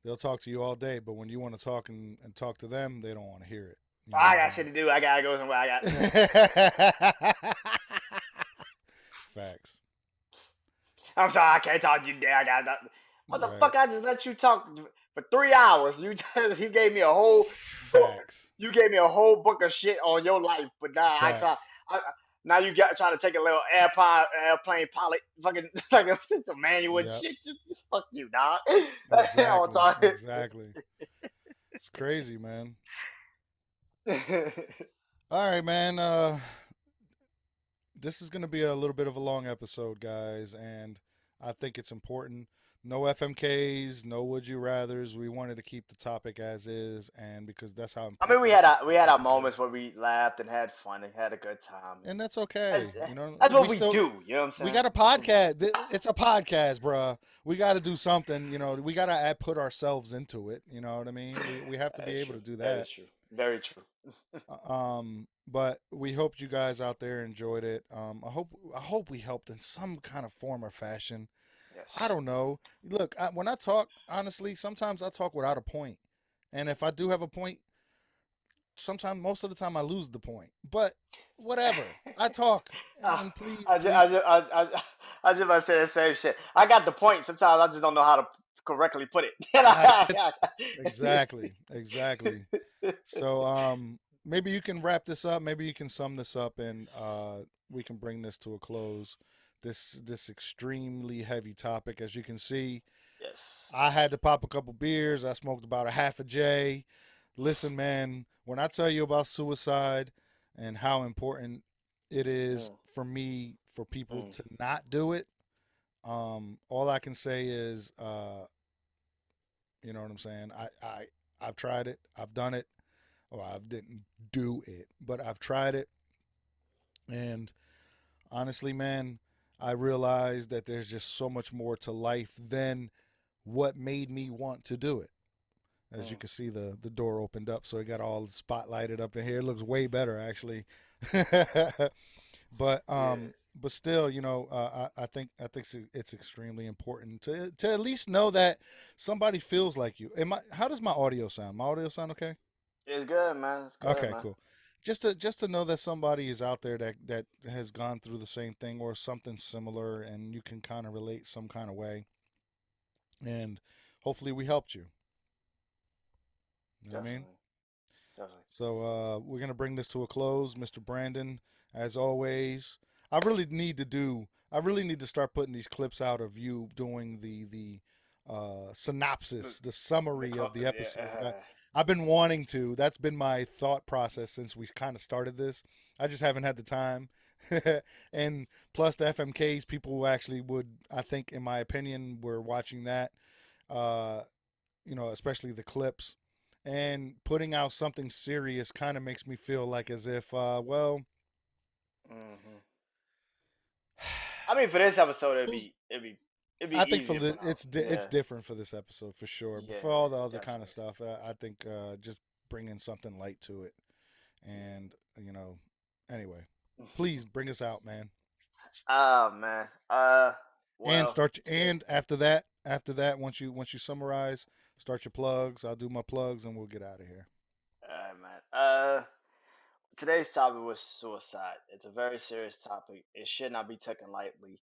they'll talk to you all day, but when you want to talk and talk to them, they don't want to hear it. You know I what got shit to do. I gotta go somewhere. I got. I'm saying? Facts. I'm sorry, I can't talk to you. There, I got. What the Right. fuck? I just let you talk for 3 hours. You gave me a whole book. Facts. You gave me a whole book of shit on your life, but now I try. Facts. I, now you got trying to take a little airplane pilot, fucking like it's a manual and Yep. shit. Just fuck you, dog. I'm Exactly. sorry. Exactly. It's crazy, man. All right, man. This is going to be a little bit of a long episode, guys, and I think it's important no FMKs, no would you rather's. We wanted to keep the topic as is, and because that's how I mean, important we think we the had our topic moments is, where we laughed and had fun and had a good time, and and that's that's, okay. You know, that's what we we still do. You know what I'm we saying? got a That's what we do. podcast. It's a podcast, bruh. We got to do something. You know, we got to put ourselves into it. You know what I mean? We have to That be is able true. to do That is that. true. Very true. But we hope you guys out there enjoyed it. I hope we helped in some kind of form or fashion. I Yes. don't know. Look, when I talk, honestly, sometimes I talk without a point, and if I do have a point, sometimes most of the time I lose the point. But whatever, I talk, Ah, and please, I just, please, I just, I just about to say the same shit. I got the point. Sometimes I just don't know how to correctly put I get it. exactly, exactly. So maybe you can wrap this up. Maybe you can sum this up, and we can bring this to a close. This extremely heavy topic, as you can see. Yes. I had to pop a couple beers. I smoked about a half a J. Listen, man, when I tell you about suicide and how important it is Mm, for me for people mm, to not do it, all I can say is, you know what I'm saying. I've tried it. I've done it. Or I didn't do it, but I've tried it. And honestly, man, I realized that there's just so much more to life than what made me want to do it. As you mm. can see, the door opened up, so it got all spotlighted up in here. It looks way better, actually. but Yeah. um, but still, I think it's extremely important to at least know that somebody feels like you. How does my audio sound? My audio sound okay? It's good, man. It's good, Okay, man. cool. Just to know that somebody is out there that has gone through the same thing or something similar, and you can kind of relate some kind of way, and hopefully we helped you. You know what I mean? Definitely. Definitely. So we're gonna bring this to a close, Mr. Brandon. As always, I really need to do. I really need to start putting these clips out of you doing the The, synopsis, the summary of the yeah. episode. I've been wanting to. That's been my thought process since we kind of started this. I just haven't had the time. And plus the FMKs, people who actually would, I think, in my opinion, were watching that. Uh, especially the clips. And putting out something serious kind of makes me feel like as if, well, Hmm. I mean, for this episode, it'd be I think for easier for now. it's Yeah. different for this episode for sure. But for Yeah. all the other kind of Definitely. stuff, I think just bringing something light to it, and anyway, please bring us out, man. Oh man. And Well, start and after that, once you summarize, start your plugs. I'll do my plugs, and we'll get out of here. alright, man. Today's topic was suicide. It's a very serious topic. It should not be taken lightly.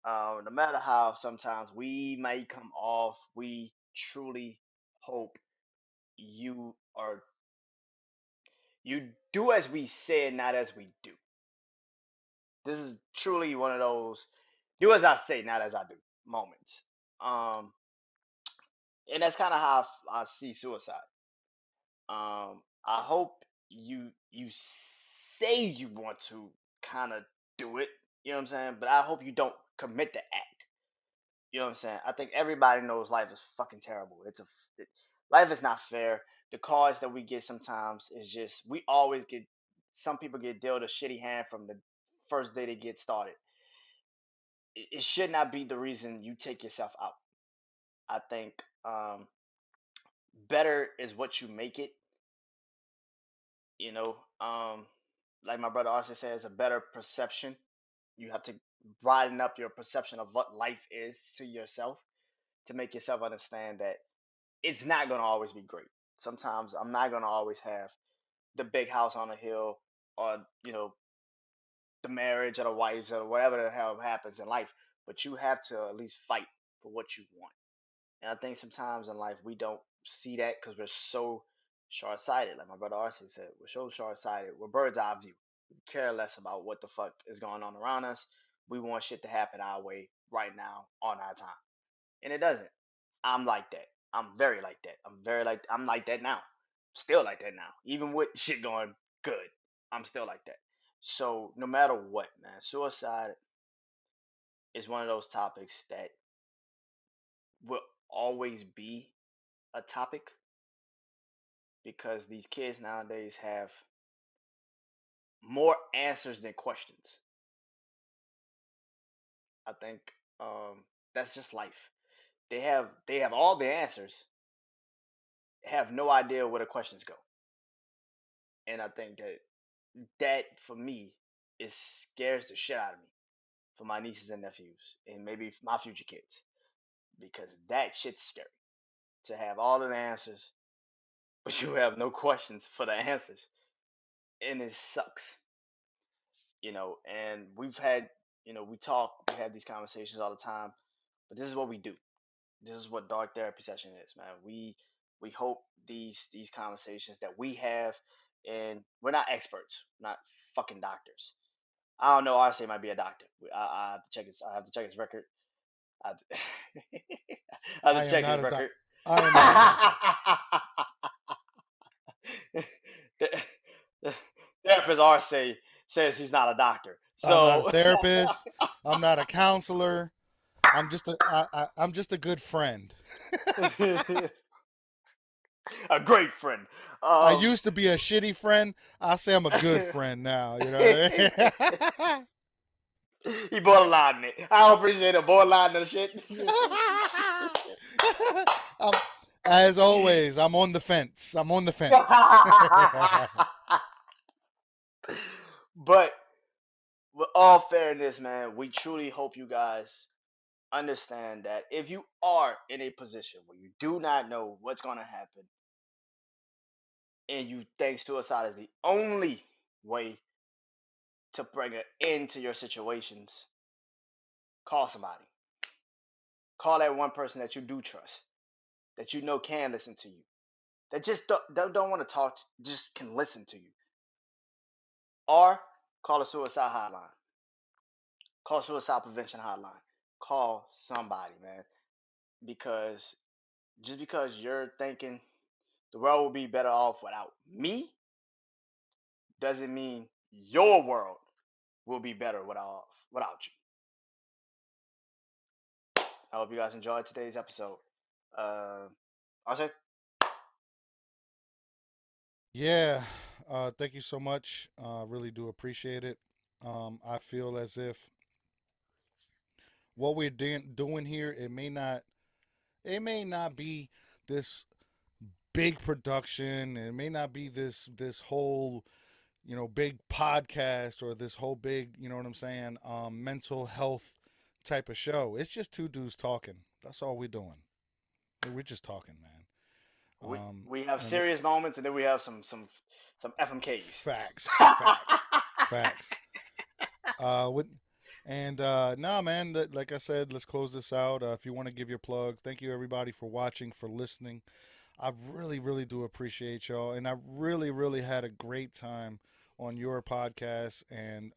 No matter how sometimes we may come off, we truly hope you are you do as we say, not as we do. This is truly one of those do as I say, not as I do moments. Um, and that's kind of how I see suicide. I hope you say you want to kind of do it. You know what I'm saying? But I hope you don't commit the act. You know what I'm saying? I think everybody knows life is fucking terrible. Life is not fair. The cards that we get sometimes is just we always get. Some people get dealt a shitty hand from the first day they get started. It should not be the reason you take yourself out. I think better is what you make it. You know, like my brother Arthur says, a better perception. You have to broaden up your perception of what life is to yourself to make yourself understand that it's not gonna always be great. Sometimes I'm not gonna always have the big house on the hill or the marriage or the wives or whatever the hell happens in life. But you have to at least fight for what you want. And I think sometimes in life we don't see that because we're so short sighted. Like my brother Arcee said, we're so short sighted. We're bird's eye view. We care less about what the fuck is going on around us. We want shit to happen our way right now on our time. And it doesn't. I'm like that. I'm very like that. I'm like that now. Still like that now. Even with shit going good. I'm still like that. So no matter what, man, suicide is one of those topics that will always be a topic because these kids nowadays have more answers than questions. I think that's just life. They have all the answers, have no idea where the questions go, and I think that for me it scares the shit out of me for my nieces and nephews and maybe my future kids because that shit's scary to have all of the answers but you have no questions for the answers and it sucks, and we've had, we have these conversations all the time, but this is what we do. This is what dark therapy session is, man. We hope these conversations that we have, and we're not experts, not fucking doctors. I don't know. RC might be a doctor. I have to check his. I have to check his record. I have to, I have I to am check not his a doc. record. I am not a doctor. The therapist RC says he's not a doctor. I'm not a So therapist. I'm not a counselor. I'm just a good friend. a great friend. I Um, used to be a shitty friend. I say I'm a good friend now. You know what I mean? he borderline it. I don't appreciate it. Borderline the shit. um, as always, I'm on the fence. I'm on the fence. but with all fairness, man, we truly hope you guys understand that if you are in a position where you do not know what's going to happen and you think suicide is the only way to bring an end to your situations, call somebody. Call that one person that you do trust, that you know can listen to you, that just don't want to talk, just can listen to you. Or call a suicide hotline. Call suicide prevention hotline. Call somebody, man. Because just because you're thinking the world will be better off without me doesn't mean your world will be better without you. I hope you guys enjoyed today's episode. I'll say Yeah, thank you so much. Really do appreciate it. I feel as if what we're doing here, it may not be this big production. It may not be this whole big podcast or this whole big what I'm saying mental health type of show. It's just two dudes talking. That's all we're doing. We're just talking, man. we we have And serious moments and then we have some FMKs. facts, facts, facts. With and nah, man. Like I said, let's close this out. If you want to give your plugs, thank you everybody for watching, for listening. I really, really do appreciate y'all, and I really, really had a great time on your podcast, and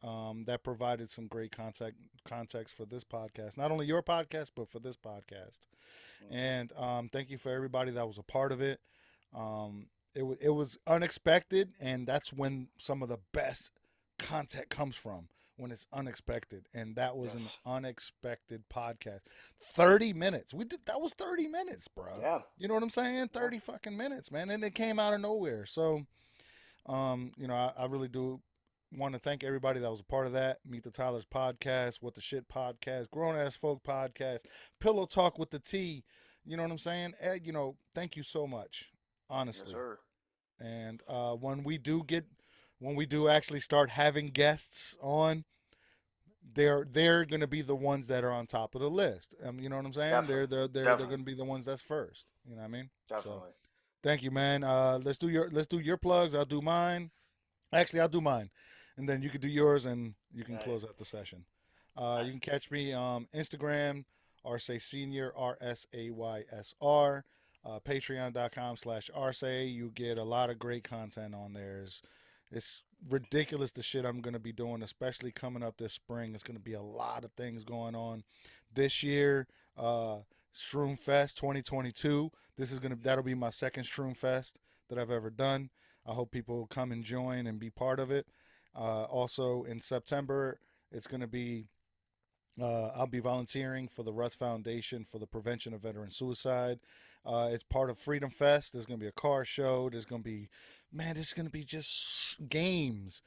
that provided some great context for this podcast. Not only your podcast, but for this podcast. Hmm. And thank you for everybody that was a part of it. It was unexpected, and that's when some of the best content comes from, when it's unexpected. And that was an Yes. unexpected podcast. 30 minutes. We did that was 30 minutes, bro. Yeah. You know what I'm saying? Yeah. 30 fucking minutes, man. And it came out of nowhere. So I really do want to thank everybody that was a part of that. Meet the Tyler's podcast, What the Shit podcast, Grown Ass Folk podcast, Pillow Talk with the T. You know what I'm saying? Thank you so much, Yes, honestly. sir. And when we do actually start having guests on, they're going to be the ones that are on top of the list. You know what I'm saying? They're Definitely. they're they're they're Definitely. going to be the ones that's first. You know what I mean? So Definitely. thank you, man. Let's do your plugs. I'll do mine. Actually, I'll do mine, and then you can do yours, and you can Hey. close out the session. Hey. You can catch me Instagram, Arsay Senior, RSAYSR, patreon.com/Arsay. You get a lot of great content on there. It's ridiculous the shit I'm going to be doing, especially coming up this spring. It's going to be a lot of things going on this year. Uh, Shroom Fest 2022. That'll be my second Shroom Fest that I've ever done. I hope people will come and join and be part of it. Also in September, it's going to be I'll be volunteering for the Russ Foundation for the Prevention of Veteran Suicide. It's part of Freedom Fest. There's going to be a car show. There's going to be, man, there's going to be just games.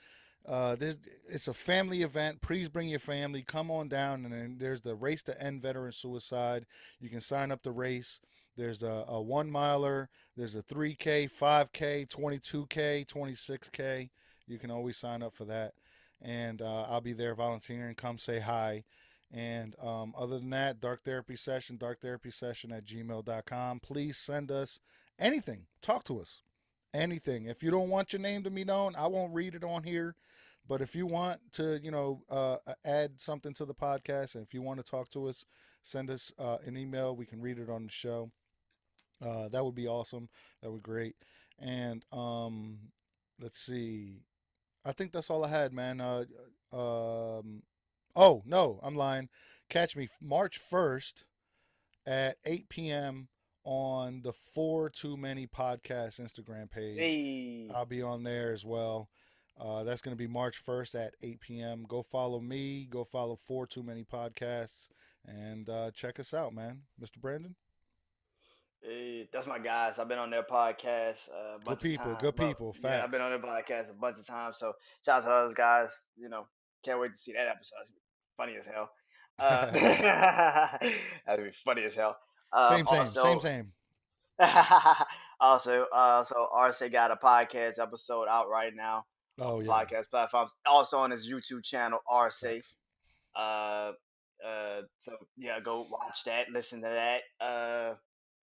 It's a family event. Please bring your family. Come on down. And then there's the race to end veteran suicide. You can sign up the race. There's a 1 miler. There's a 3K, 5K, 22K, 26K. You can always sign up for that. And I'll be there volunteering. Come say hi. And other than that, dark therapy session at gmail.com. Please send us anything. Talk to us. Anything. If you don't want your name to be known, I won't read it on here. But if you want to, add something to the podcast, and if you want to talk to us, send us an email. We can read it on the show. That would be awesome. That would be great. And let's see. I think that's all I had, man. Oh no, I'm lying. Catch me March 1st at 8 p.m. on the For Too Many Podcast Instagram page. Hey, I'll be on there as well. That's going to be March 1st at 8 p.m. Go follow me. Go follow For Too Many Podcasts. And check us out, man. Mr. Brandon? hey, that's my guys. I've been on their podcast a Good bunch of people. times. Good Well, people. yeah, I've been Facts. on their podcast a bunch of times. So shout out to those guys. Can't wait to see that episode. It's funny as hell. That'd be funny as hell. Same, same. Same, Also, same. also, RC got a podcast episode out right now on Oh, yeah. podcast platforms. Also on his YouTube channel, RC. Facts. Uh, so yeah, go watch that, listen to that.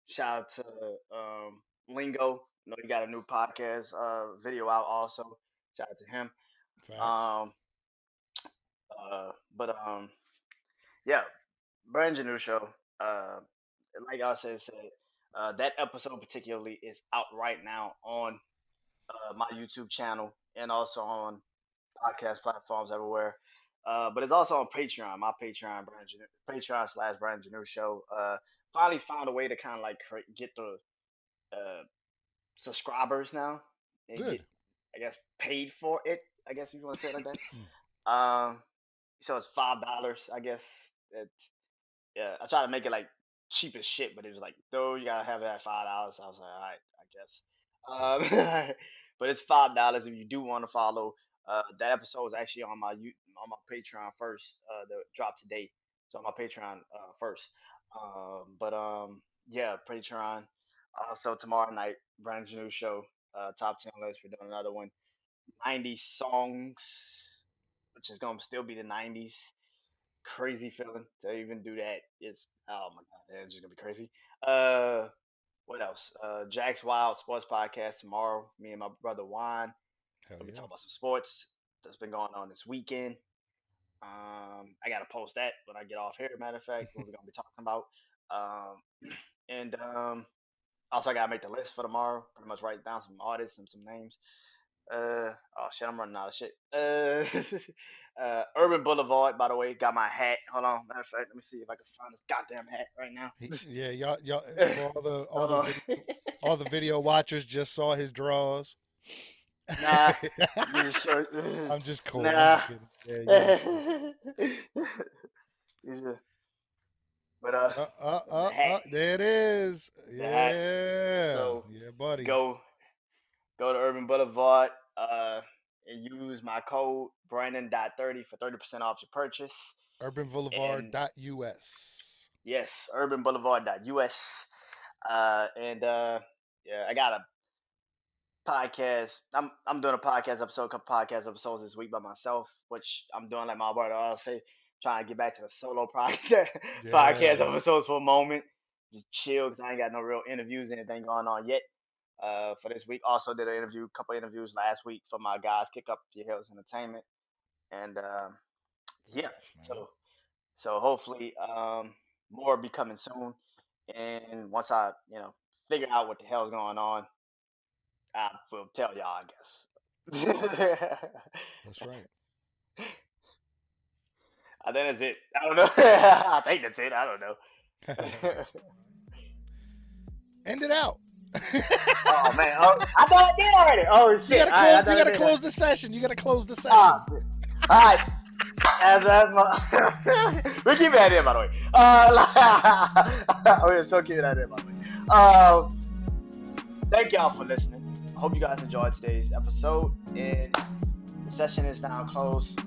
Shout out to Lingo. I know he got a new podcast video out also. Shout out to him. Facts. Um, but yeah, Brand new show. Uh, like I said, that episode particularly is out right now on my YouTube channel and also on podcast platforms everywhere. But it's also on Patreon, my Patreon, Patreon/Brand New Show. Finally found a way to kind of like get the uh, subscribers now and get, Good. I guess, paid for it. I guess if you want to say it like that. So it's $5, I guess. It, yeah, I tried to make it like cheap as shit, but it was like, no, you gotta have it at $5. I was like, all right, I guess. But it's $5 if you do want to follow. That episode is actually on on my Patreon first. The drop today, so on my Patreon first. Yeah, Patreon. Also tomorrow night, brand new show. Top 10 list. We're doing another one. 90s songs, which is gonna still be the 90s. Crazy feeling to even do that. It's oh my god, it's just gonna be crazy. Uh, what else? Jack's Wild Sports Podcast tomorrow. Me and my brother Juan Hell gonna be yeah. talking about some sports that's been going on this weekend. I gotta post that when I get off here. Matter of fact, what we're gonna be talking about. Um, and Also I gotta make the list for tomorrow. Pretty much write down some artists and some names. Oh shit, I'm running out of shit. Urban Boulevard, by the way, got my hat. Hold on, matter of fact, let me see if I can find this goddamn hat right now. Yeah, y'all, for all the Hold on. video, all the video watchers just saw his draws. Nah, these are short. I'm just cool. I'm Nah. just kidding. Yeah, you the shit. These are, but the hat, There it is. the hat. Yeah, So yeah, buddy. go go to Urban Boulevard, and use my code Brandon.30 for 30% off your purchase. And UrbanBoulevard.us. yes, urbanboulevard.us. And Yeah, I got a podcast. I'm doing a podcast episode, a couple podcast episodes this week by myself, which I'm doing like my brother I'll say, trying to get back to the solo podcast podcast Yeah. episodes for a moment. Just chill because I ain't got no real interviews, anything going on yet. For this week, also did an interview, couple interviews last week for my guys, Kick Up Your Heels Entertainment, and yeah, Facts, man. so hopefully more will be coming soon. And once I figure out what the hell's going on, I will tell y'all, I guess. That's right. I think that's it. I don't know. I think that's it. I don't know. End it out. Oh man. Oh, I thought I did already. Oh You shit. gotta All right. I close. You thought I gotta did. close the session. You gotta close the Ah. session. All right. as my we keep it in, by the way. We're still keeping that in, by the way. Thank y'all for listening. I hope you guys enjoyed today's episode. And the session is now closed.